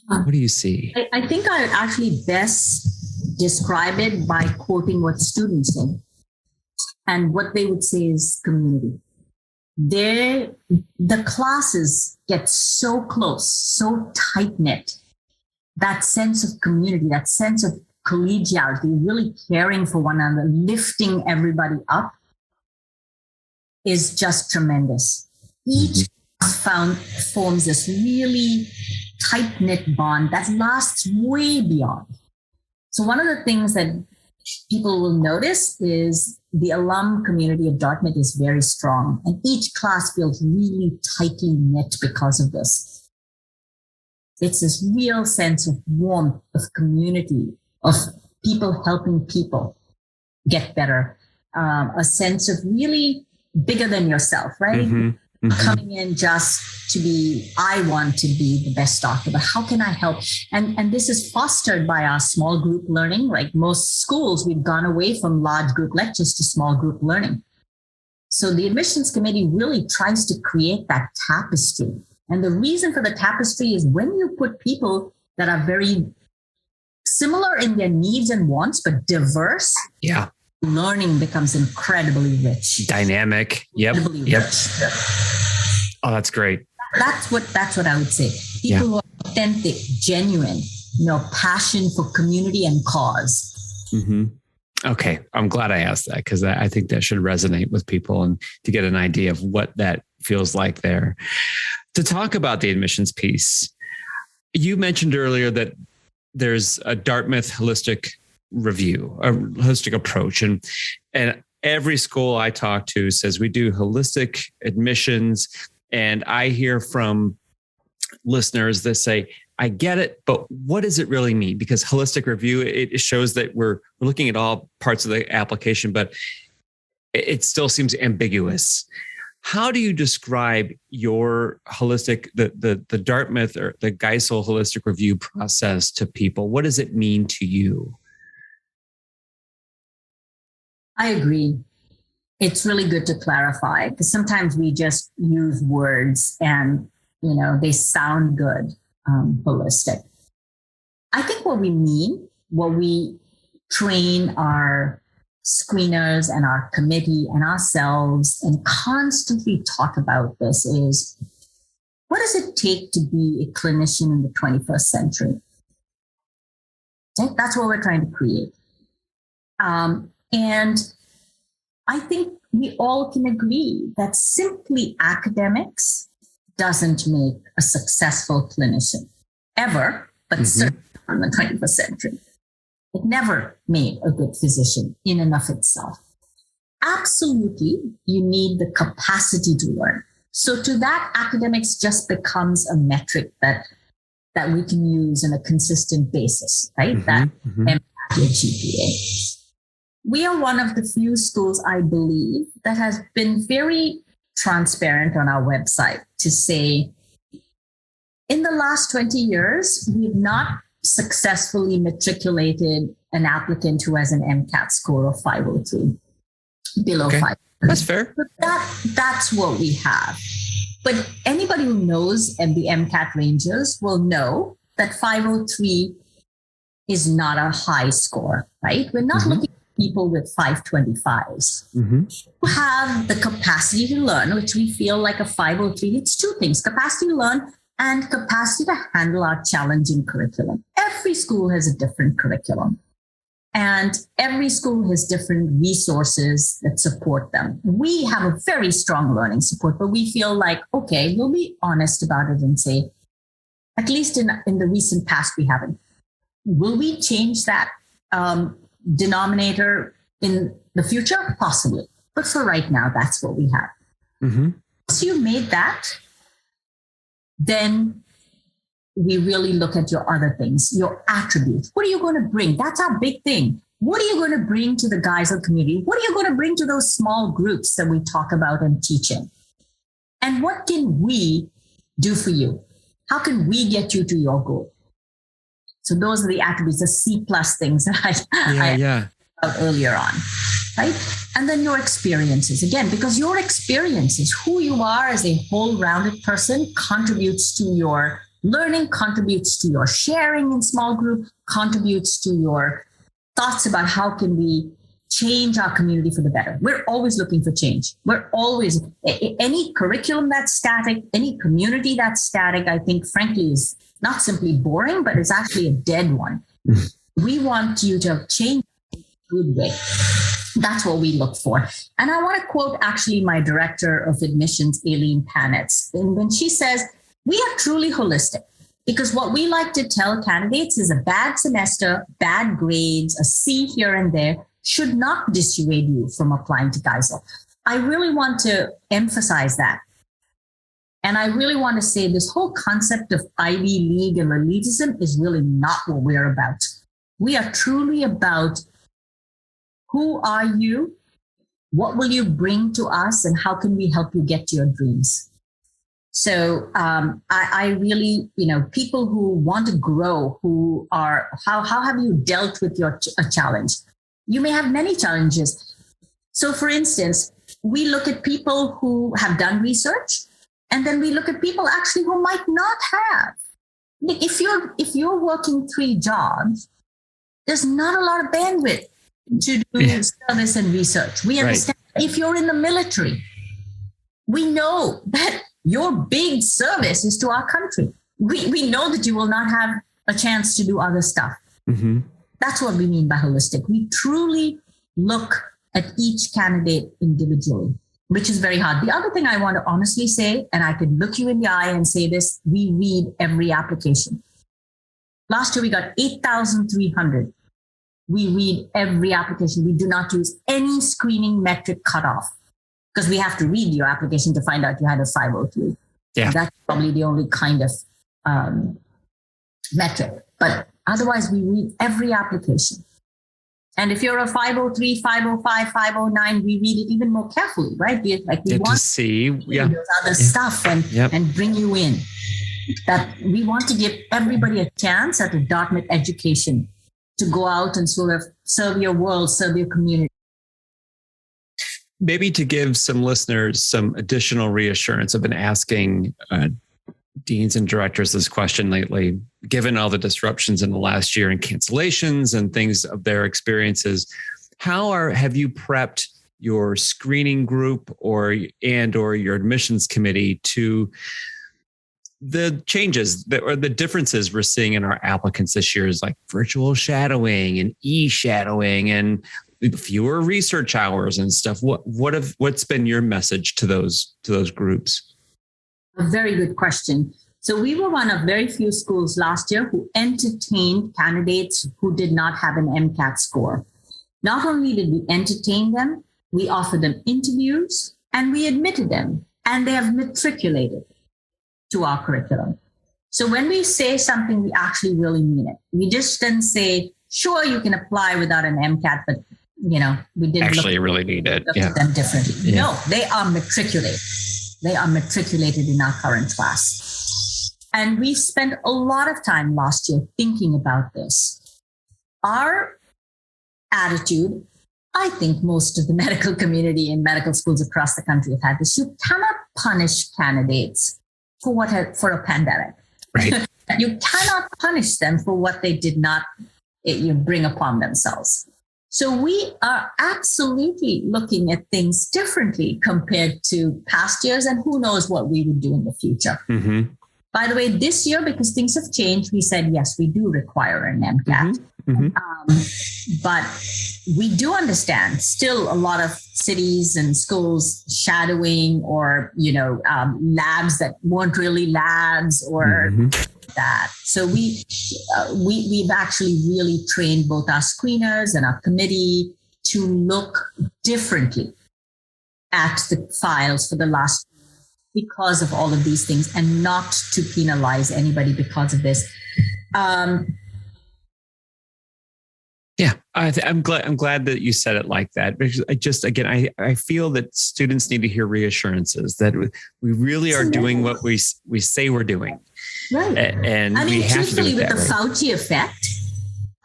What do you see? I think I actually best describe it by quoting what students say. And what they would say is community. The classes get so close, so tight-knit. That sense of community, that sense of collegiality, really caring for one another, lifting everybody up, is just tremendous. Each class forms this really tight-knit bond that lasts way beyond. So one of the things that people will notice is the alum community of Dartmouth is very strong, and each class feels really tightly knit because of this. It's this real sense of warmth, of community, of people helping people get better, a sense of really bigger than yourself, right? Coming in just to be, I want to be the best doctor, but how can I help? And this is fostered by our small group learning. Like most schools, we've gone away from large group lectures to small group learning. So the admissions committee really tries to create that tapestry. And the reason for the tapestry is when you put people that are very similar in their needs and wants, but diverse. Yeah. Learning becomes incredibly rich. Dynamic. Yep. Rich. Oh, that's great. That's what I would say. People who are authentic, genuine, passion for community and cause. Okay. I'm glad I asked that, because I think that should resonate with people, and to get an idea of what that feels like there. To talk about the admissions piece, you mentioned earlier that there's a Dartmouth holistic review, a holistic approach. And every school I talk to says we do holistic admissions. And I hear from listeners that say I get it, but what does it really mean? Because holistic review, it shows that we're looking at all parts of the application, but it still seems ambiguous. How do you describe your holistic, the Dartmouth or the Geisel holistic review process to people? What does it mean to you? I agree. It's really good to clarify, because sometimes we just use words and, they sound good, holistic. I think what we mean, what we train our screeners and our committee and ourselves and constantly talk about this is, what does it take to be a clinician in the 21st century? Okay? That's what we're trying to create. And I think we all can agree that simply academics doesn't make a successful clinician ever, but certainly in the 21st century. It never made a good physician in and of itself. Absolutely, you need the capacity to learn. So to that, academics just becomes a metric that we can use on a consistent basis, right? That MCAT or GPA. We are one of the few schools, I believe, that has been very transparent on our website to say, in the last 20 years, we've not successfully matriculated an applicant who has an MCAT score of 503, below 5. That's fair. But that's what we have. But anybody who knows the MCAT ranges will know that 503 is not a high score, right? We're not looking at people with 525s who have the capacity to learn, which we feel like a 503. It's two things: capacity to learn and capacity to handle our challenging curriculum. Every school has a different curriculum, and every school has different resources that support them. We have a very strong learning support, but we feel like, okay, we'll be honest about it and say, at least in the recent past, we haven't. Will we change that denominator in the future? Possibly. But for right now, that's what we have. Once you made that, then we really look at your other things, your attributes. What are you going to bring? That's our big thing. What are you going to bring to the Geisel community? What are you going to bring to those small groups that we talk about in teaching? And what can we do for you? How can we get you to your goal? So those are the attributes, the C+ things that I about earlier on, right? And then your experiences, again, because your experiences, who you are as a whole-rounded person, contributes to your learning, contributes to your sharing in small group, contributes to your thoughts about how can we change our community for the better. We're always looking for change. We're always, any curriculum that's static, any community that's static, I think, frankly, is not simply boring, but it's actually a dead one. We want you to change in a good way. That's what we look for. And I want to quote actually my director of admissions, Aileen Panitz. And when she says, we are truly holistic, because what we like to tell candidates is a bad semester, bad grades, a C here and there should not dissuade you from applying to Geisel. I really want to emphasize that. And I really want to say this whole concept of Ivy League and elitism is really not what we're about. We are truly about who are you, what will you bring to us, and how can we help you get to your dreams? So I really, people who want to grow, who are, how have you dealt with a challenge? You may have many challenges. So for instance, we look at people who have done research, and then we look at people actually who might not have. If you're working 3 jobs, there's not a lot of bandwidth to do service and research. We understand. Right. If you're in the military, we know that your big service is to our country. We know that you will not have a chance to do other stuff. That's what we mean by holistic. We truly look at each candidate individually, which is very hard. The other thing I want to honestly say, and I could look you in the eye and say this, we read every application. Last year, we got 8,300. We read every application. We do not use any screening metric cutoff because we have to read your application to find out you had a 503. Yeah. That's probably the only kind of metric. But otherwise, we read every application. And if you're a 503, 505, 509, we read it even more carefully, right? We want to see those other stuff and bring you in. That we want to give everybody a chance at a Dartmouth education to go out and sort of serve your world, serve your community. Maybe to give some listeners some additional reassurance, I've been asking deans and directors this question lately, given all the disruptions in the last year and cancellations and things of their experiences. Have you prepped your screening group or your admissions committee to the changes or the differences we're seeing in our applicants this year, is like virtual shadowing and e-shadowing and fewer research hours and stuff? What's been your message to those groups? A very good question. So we were one of very few schools last year who entertained candidates who did not have an MCAT score. Not only did we entertain them, we offered them interviews and we admitted them, and they have matriculated to our curriculum. So when we say something, we actually really mean it. We just didn't say, sure, you can apply without an MCAT, but we didn't actually really need it. Look at them differently. Yeah. No, they are matriculated. They are matriculated in our current class. And we spent a lot of time last year thinking about this. Our attitude, I think most of the medical community in medical schools across the country have had this. You cannot punish candidates for a pandemic. Right. You cannot punish them for what they did not bring upon themselves. So we are absolutely looking at things differently compared to past years, and who knows what we would do in the future. Mm-hmm. By the way, this year, because things have changed, we said, yes, we do require an MCAT. Mm-hmm. But we do understand still a lot of cities and schools shadowing or, labs that weren't really labs or that. So we've actually really trained both our screeners and our committee to look differently at the files for the last year because of all of these things, and not to penalize anybody because of this. Yeah, I'm glad that you said it like that. Because I feel that students need to hear reassurances that we really are doing what we say we're doing. Right. And we have to do it with that the way. Fauci effect,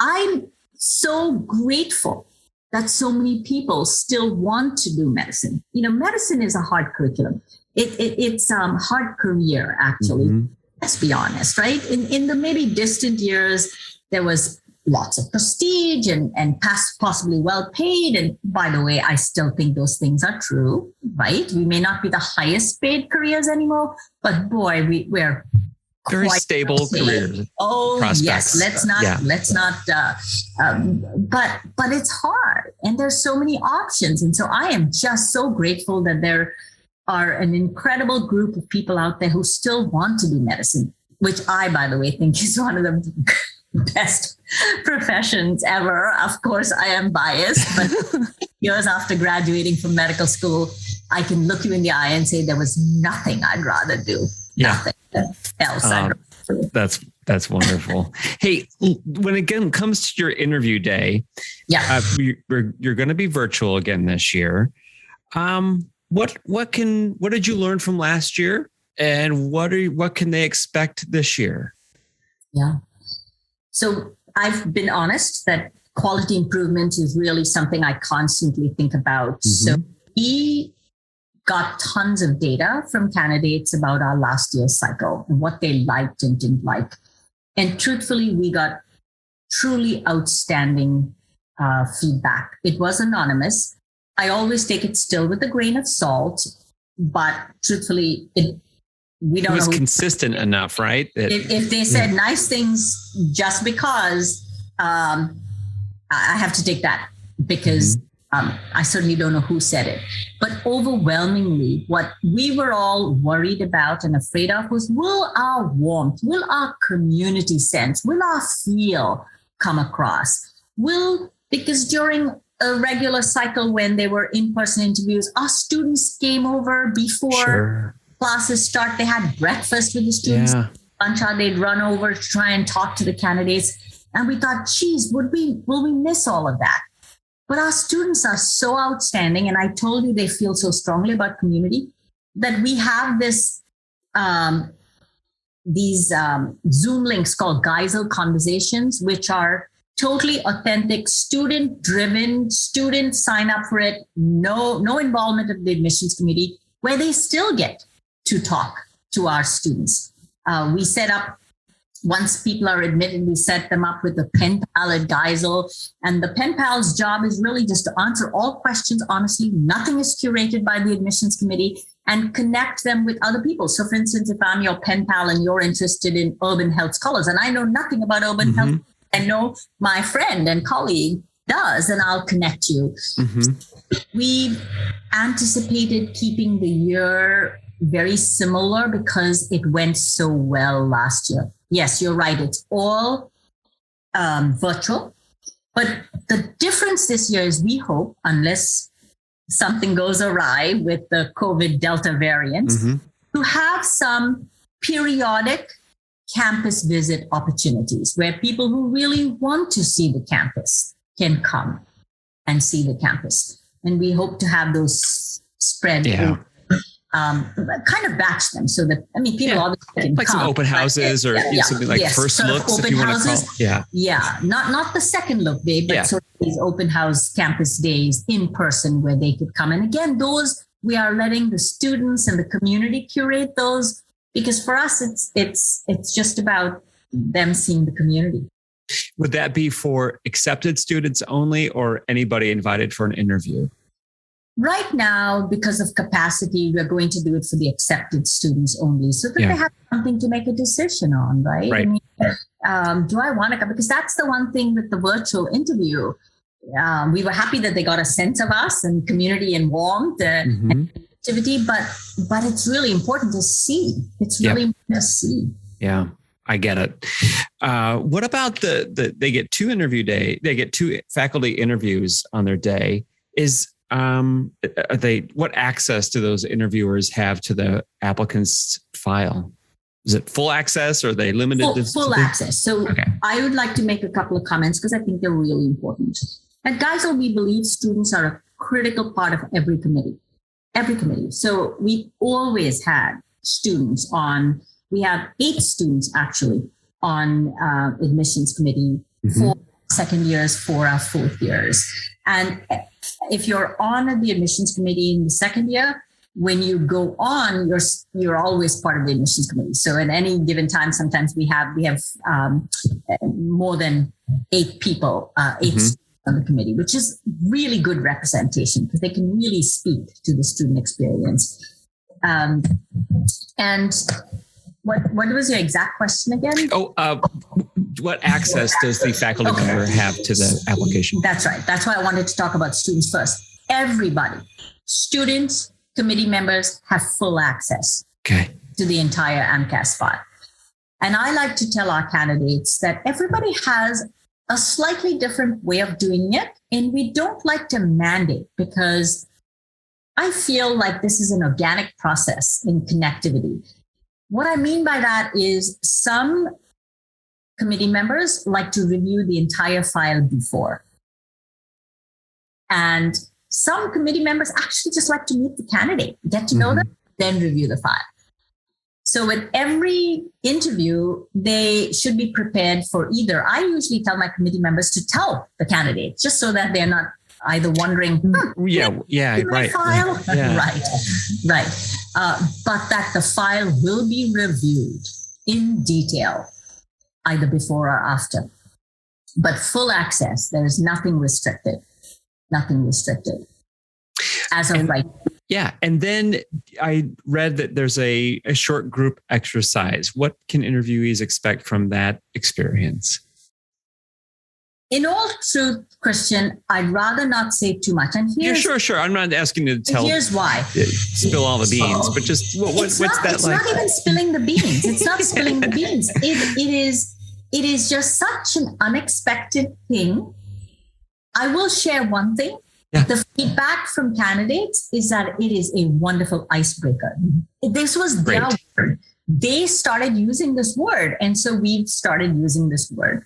I'm so grateful that so many people still want to do medicine. Medicine is a hard curriculum. It's hard career, actually. Mm-hmm. Let's be honest, right? In the maybe distant years, there was lots of prestige and possibly well paid. And by the way, I still think those things are true, right? We may not be the highest paid careers anymore, but boy, we're very stable careers. Oh, prospects. Yes. Let's not. But it's hard, and there's so many options. And so I am just so grateful that there are an incredible group of people out there who still want to do medicine, which I, by the way, think is one of the best professions ever. Of course, I am biased, but years after graduating from medical school, I can look you in the eye and say there was nothing I'd rather do. Nothing else. That's wonderful. Hey, when it comes to your interview day, you're going to be virtual again this year. What did you learn from last year, and what can they expect this year? Yeah. So I've been honest that quality improvement is really something I constantly think about. Mm-hmm. So we got tons of data from candidates about our last year's cycle and what they liked and didn't like. And truthfully, we got truly outstanding feedback. It was anonymous. I always take it still with a grain of salt, but truthfully, we don't know. It was consistent enough, right? If they said nice things just because, I have to take that because I certainly don't know who said it. But overwhelmingly, what we were all worried about and afraid of was, will our warmth, will our community sense, will our feel come across? Because during a regular cycle when there were in-person interviews, our students came over before classes start. They had breakfast with the students. Yeah. lunch hour, they'd run over to try and talk to the candidates. And we thought, geez, will we miss all of that? But our students are so outstanding. And I told you they feel so strongly about community that we have these Zoom links called Geisel Conversations, which are totally authentic, student-driven. Students sign up for it. No involvement of the admissions committee, where they still get to talk to our students. We set up, once people are admitted, we set them up with the pen pal at Geisel. And the pen pal's job is really just to answer all questions honestly. Nothing is curated by the admissions committee, and connect them with other people. So for instance, if I'm your pen pal and you're interested in urban health scholars, and I know nothing about urban health, I know my friend and colleague does, and I'll connect you. We anticipated keeping the year very similar because it went so well last year. Yes, you're right. It's all virtual. But the difference this year is, we hope, unless something goes awry with the COVID Delta variant, to have some periodic campus visit opportunities where people who really want to see the campus can come and see the campus. And we hope to have those spread over, kind of batch them so that, people obviously can like come, some open houses or something like first sort looks, if you want to call. Not the second look day, but sort of these open house campus days in person where they could come. And again, those, we are letting the students and the community curate those, because for us, it's just about them seeing the community. Would that be for accepted students only, or anybody invited for an interview? Right now, because of capacity, we're going to do it for the accepted students only, so that they have something to make a decision on, right? Do I want to come? Because that's the one thing with the virtual interview. We were happy that they got a sense of us and community and warmth and activity, but it's really important to see. It's really important to see. Yeah, I get it. What about they get two interview day? They get two faculty interviews on their day. What access do those interviewers have to the applicant's file? Is it full access, or are they limited? Full access. So I would like to make a couple of comments because I think they're really important. At Geisel, we believe students are a critical part of every committee. So we've always had students on. We have 8 students actually on admissions committee, 4 second years, 4 our fourth years. And if you're on the admissions committee in the second year, when you go on, you're always part of the admissions committee. So at any given time, sometimes we have more than 8 people, 8 students on the committee, which is really good representation because they can really speak to the student experience. And what was your exact question again? What access does the faculty member have to the application? That's right. That's why I wanted to talk about students first. Everybody, students, committee members have full access to the entire AMCAS file. And I like to tell our candidates that everybody has a slightly different way of doing it. And we don't like to mandate, because I feel like this is an organic process in connectivity. What I mean by that is some committee members like to review the entire file before. And some committee members actually just like to meet the candidate, get to know them, then review the file. So with every interview, they should be prepared for either. I usually tell my committee members to tell the candidate, just so that they're not either wondering, right. File? Right. But that the file will be reviewed in detail, either before or after. But full access, there is nothing restricted. As of right. Yeah. And then I read that there's a short group exercise. What can interviewees expect from that experience? In all truth, Christian, I'd rather not say too much. And here's, sure. I'm not asking you to tell. Here's why. Spill all the beans, but just what's that like? It's not even spilling the beans. It's not spilling the beans. It is just such an unexpected thing. I will share one thing. Yeah. The feedback from candidates is that it is a wonderful icebreaker. This was their word. they started using this word. And so we've started using this word.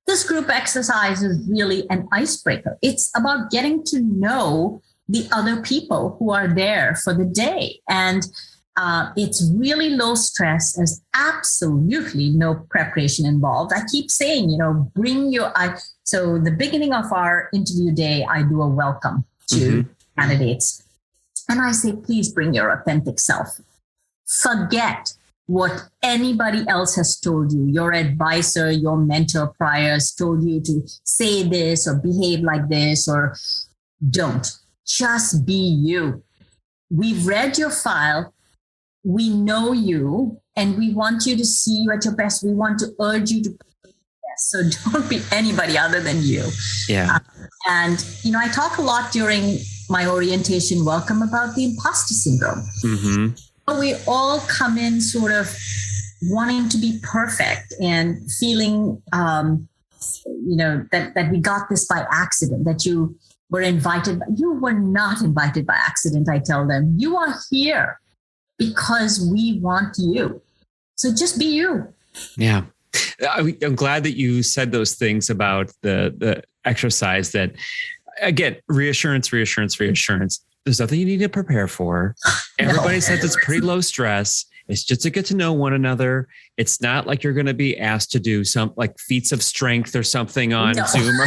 This group exercise is really an icebreaker. It's about getting to know the other people who are there for the day. And it's really low stress. There's absolutely no preparation involved. I keep saying, so the beginning of our interview day, I do a welcome to candidates. And I say, please bring your authentic self. Forget what anybody else has told you. Your advisor, your mentor prior has told you to say this or behave like this, or don't. Just be you. We've read your file. We know you, and we want you to see you at your best. We want to urge you to be your best. So don't be anybody other than you. Yeah. I talk a lot during my orientation welcome about the imposter syndrome. We all come in sort of wanting to be perfect and feeling, that we got this by accident, that you were invited. You were not invited by accident, I tell them. You are here because we want you. So just be you. Yeah. I'm glad that you said those things about the exercise that, again, reassurance. There's nothing you need to prepare for. Everybody says it's pretty low stress. It's just to get to know one another. It's not like you're going to be asked to do some like feats of strength or something on Zoom.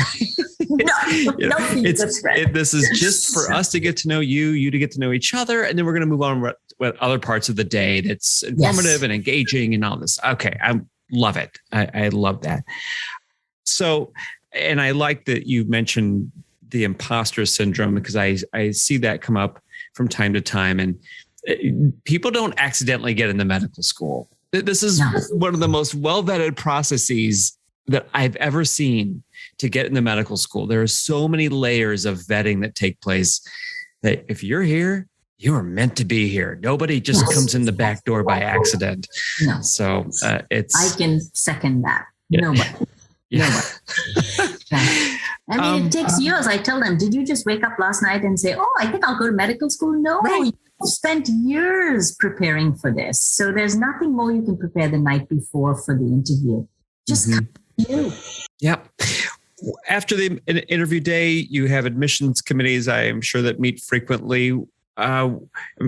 No feats of strength. This is just for us to get to know you to get to know each other. And then we're going to move on with other parts of the day that's informative and engaging and all this. Okay. I love it. I love that. So, and I like that you mentioned the imposter syndrome, because I see that come up from time to time, and people don't accidentally get into medical school. This is one of the most well-vetted processes that I've ever seen to get into medical school. There are so many layers of vetting that take place that if you're here, you are meant to be here. Nobody just comes in the back door by accident. No. So I can second that. Nobody. It takes years. I tell them, did you just wake up last night and say, I think I'll go to medical school? No, you spent years preparing for this. So there's nothing more you can prepare the night before for the interview. Just come to you. Yep. After the interview day, you have admissions committees, I am sure, that meet frequently.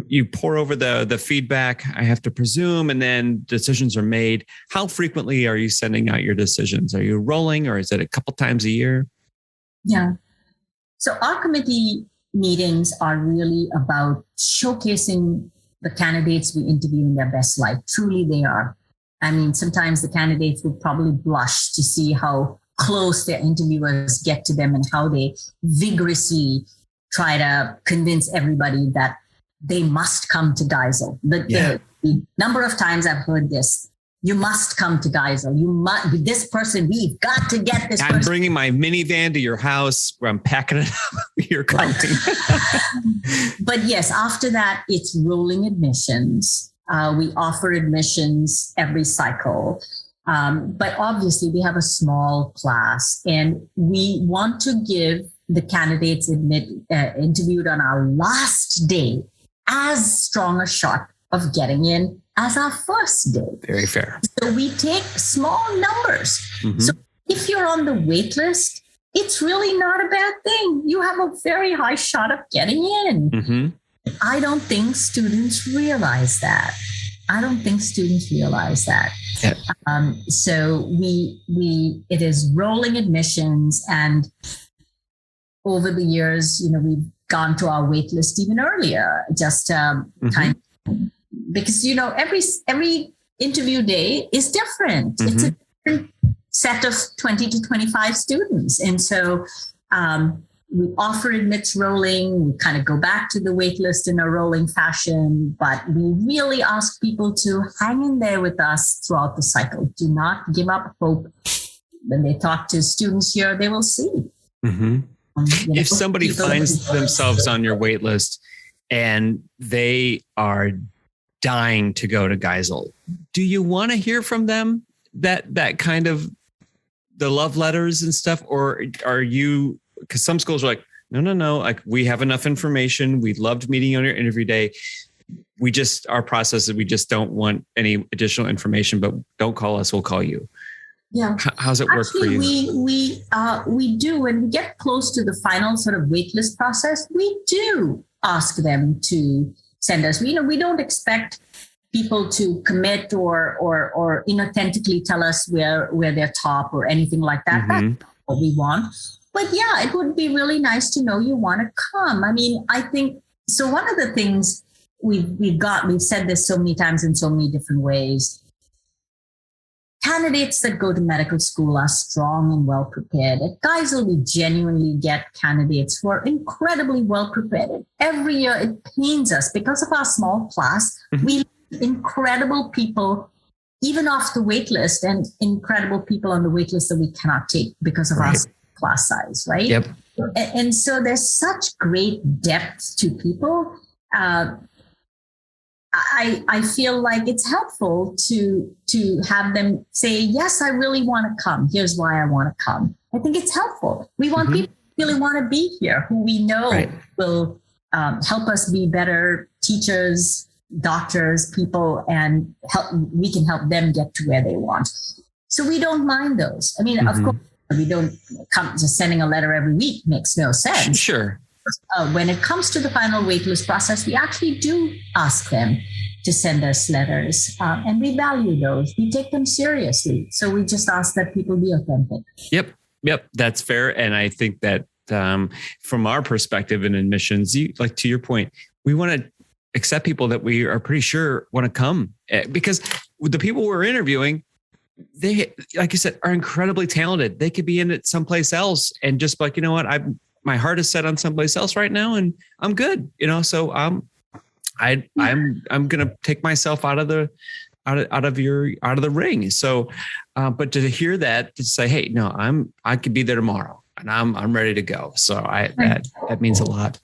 You pour over the feedback, I have to presume, and then decisions are made. How frequently are you sending out your decisions? Are you rolling, or is it a couple times a year? Yeah. So our committee meetings are really about showcasing the candidates we interview in their best light. Truly they are. I mean, sometimes the candidates would probably blush to see how close their interviewers get to them and how they vigorously try to convince everybody that they must come to Geisel. The number of times I've heard this, you must come to Geisel. You must, this person, we've got to get this person. I'm bringing my minivan to your house where I'm packing it up. You're coming. But yes, after that, it's rolling admissions. We offer admissions every cycle. But obviously we have a small class, and we want to give the candidates interviewed on our last day as strong a shot of getting in as our first day. Very fair. So we take small numbers. So if you're on the wait list, it's really not a bad thing. You have a very high shot of getting in. I don't think students realize that. Yeah. So it is rolling admissions, and over the years, we've gone to our wait list even earlier, just time, because every interview day is different. It's a different set of 20 to 25 students, and so we offer admits rolling. We kind of go back to the wait list in a rolling fashion, but we really ask people to hang in there with us throughout the cycle. Do not give up hope. When they talk to students here, they will see. If somebody finds themselves on your wait list and they are dying to go to Geisel, do you want to hear from them that kind of the love letters and stuff? Or are you, because some schools are like, no, like, we have enough information. We loved meeting you on your interview day. our process is we just don't want any additional information, but don't call us, we'll call you. Yeah. How's it work for you? We do, when we get close to the final sort of waitlist process, we do ask them to send us. We don't expect people to commit or inauthentically tell us where they're top or anything like that. Mm-hmm. That's what we want. But yeah, it would be really nice to know you want to come. I mean, I think so. One of the things we've said this so many times in so many different ways. Candidates that go to medical school are strong and well prepared. At Geisel, we genuinely get candidates who are incredibly well prepared. Every year, it pains us because of our small class. Mm-hmm. We leave incredible people, even off the wait list, and incredible people on the wait list that we cannot take because of our class size, right? Yep. And so there's such great depth to people. I feel like it's helpful to have them say, yes, I really want to come. Here's why I want to come. I think it's helpful. We want people who really want to be here, who we know will help us be better teachers, doctors, people, and we can help them get to where they want. So we don't mind those. I mean, of course, we don't come just sending a letter every week makes no sense. Sure. When it comes to the final waitlist process, we actually do ask them to send us letters, and we value those. We take them seriously. So we just ask that people be authentic. Yep. That's fair. And I think that from our perspective in admissions, like to your point, we want to accept people that we are pretty sure want to come, because the people we're interviewing, they, like you said, are incredibly talented. They could be in it someplace else and just like, you know what, my heart is set on someplace else right now, and I'm good. So I'm going to take myself out of the ring. So, but to hear that, to say, hey, no, I could be there tomorrow, and I'm ready to go. So that means a lot.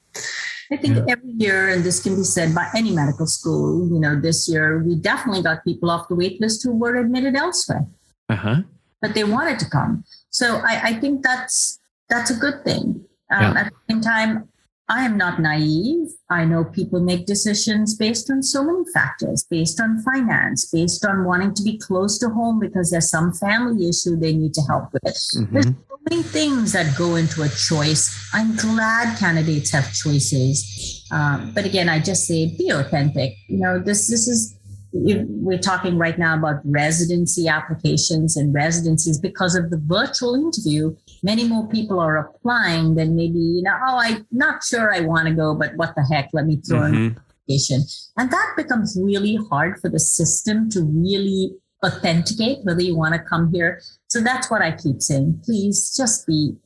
I think every year, and this can be said by any medical school, this year we definitely got people off the wait list who were admitted elsewhere, but they wanted to come. So I think that's a good thing. At the same time, I am not naive. I know people make decisions based on so many factors, based on finance, based on wanting to be close to home because there's some family issue they need to help with. There's so many things that go into a choice. I'm glad candidates have choices. But again, I just say be authentic. This is, we're talking right now about residency applications and residencies because of the virtual interview. Many more people are applying than maybe, I'm not sure I want to go, but what the heck, let me throw in an application. And that becomes really hard for the system to really authenticate whether you want to come here. So that's what I keep saying. Please just be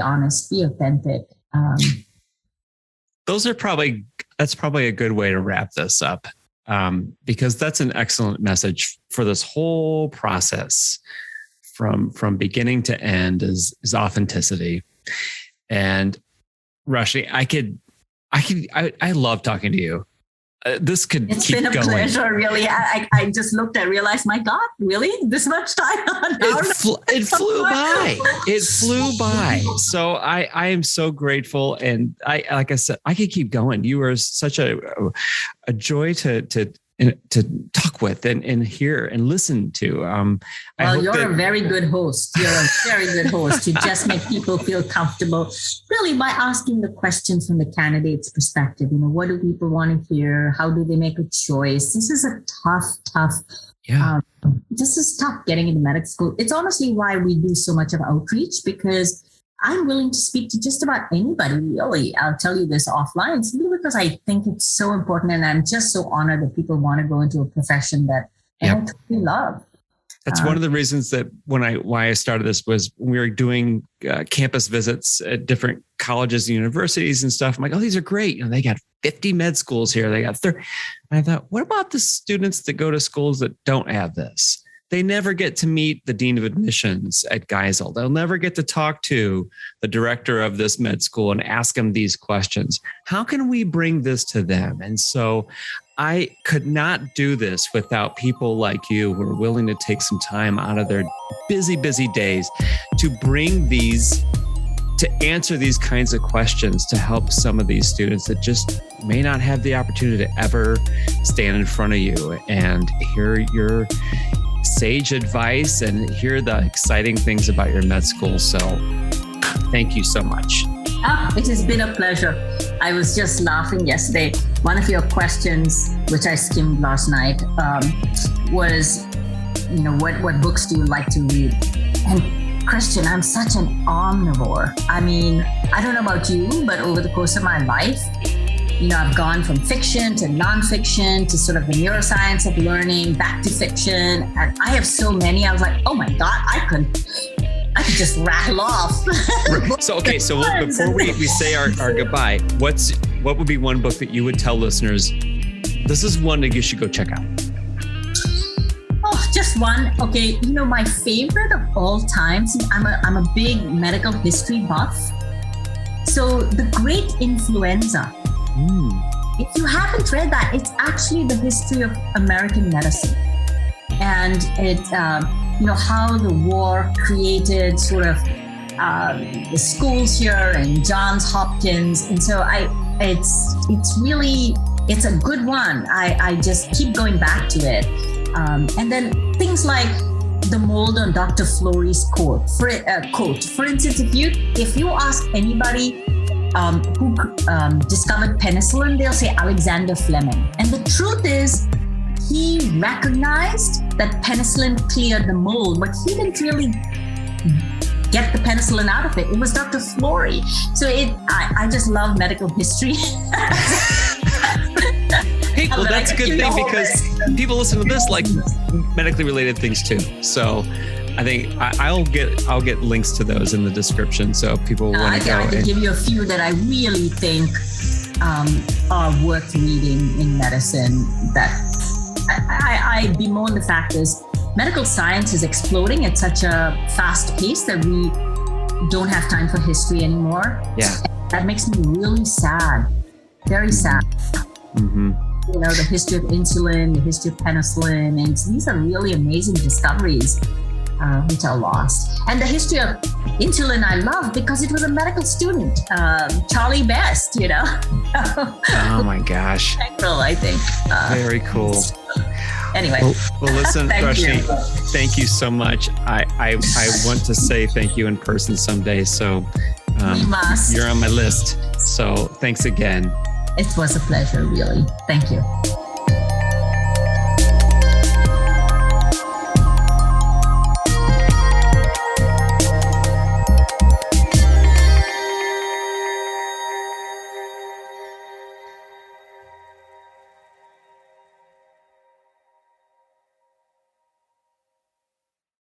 honest, be authentic. That's probably a good way to wrap this up. Because that's an excellent message for this whole process from beginning to end is authenticity. And Roshini, I love talking to you. This could it's keep been a going. Pleasure, really. I just looked, I realized, my God, really? This much time? It flew by. It flew by. So I am so grateful. And like I said, I could keep going. You are such a joy to talk with and hear and listen to. Well, you're a very good host. You're a very good host. You just make people feel comfortable, really, by asking the questions from the candidate's perspective. what do people want to hear? How do they make a choice? This is a tough. Yeah. This is tough getting into medical school. It's honestly why we do so much of outreach, because I'm willing to speak to just about anybody, really. I'll tell you this offline, simply because I think it's so important. And I'm just so honored that people want to go into a profession that I truly love. That's one of the reasons that why I started this was when we were doing campus visits at different colleges and universities and stuff. I'm like, oh, these are great. They got 50 med schools here. They got 30. And I thought, what about the students that go to schools that don't have this? They never get to meet the dean of admissions at Geisel. They'll never get to talk to the director of this med school and ask them these questions. How can we bring this to them? And so I could not do this without people like you who are willing to take some time out of their busy, busy days to bring these to answer these kinds of questions to help some of these students that just may not have the opportunity to ever stand in front of you and hear your sage advice and hear the exciting things about your med school. So thank you so much. It has been a pleasure. I was just laughing yesterday. One of your questions, which I skimmed last night, was, what books do you like to read? And Christian, I'm such an omnivore. I mean, I don't know about you, but over the course of my life, I've gone from fiction to nonfiction to sort of the neuroscience of learning, back to fiction. And I have so many. I was like, oh my God, I could just rattle off. So before we say our goodbye, what would be one book that you would tell listeners, this is one that you should go check out? Oh, just one. Okay. My favorite of all time, since I'm a big medical history buff. So The Great Influenza. If you haven't read that, it's actually the history of American medicine. And it, how the war created sort of the schools here and Johns Hopkins. And so it's a good one. I just keep going back to it. And then things like the mold on Dr. Flory's quote. For instance, if you ask anybody who discovered penicillin, they'll say Alexander Fleming. And the truth is, he recognized that penicillin cleared the mold, but he didn't really get the penicillin out of it. It was Dr. Flory. So I just love medical history. Hey, well, that's a good thing because people listen to this like medically related things too. So I think I'll get links to those in the description. So if people want to go. I can give you a few that I really think are worth reading in medicine. That I bemoan the fact is medical science is exploding at such a fast pace that we don't have time for history anymore. Yeah, that makes me really sad, very sad. Mm-hmm. The history of insulin, the history of penicillin, and these are really amazing discoveries which are lost. And the history of insulin I love because it was a medical student, Charlie Best, Oh my gosh. I think. Very cool. Anyway. Well listen, Roshini, thank you so much. I want to say thank you in person someday. So we must. You're on my list. So thanks again. It was a pleasure, really. Thank you.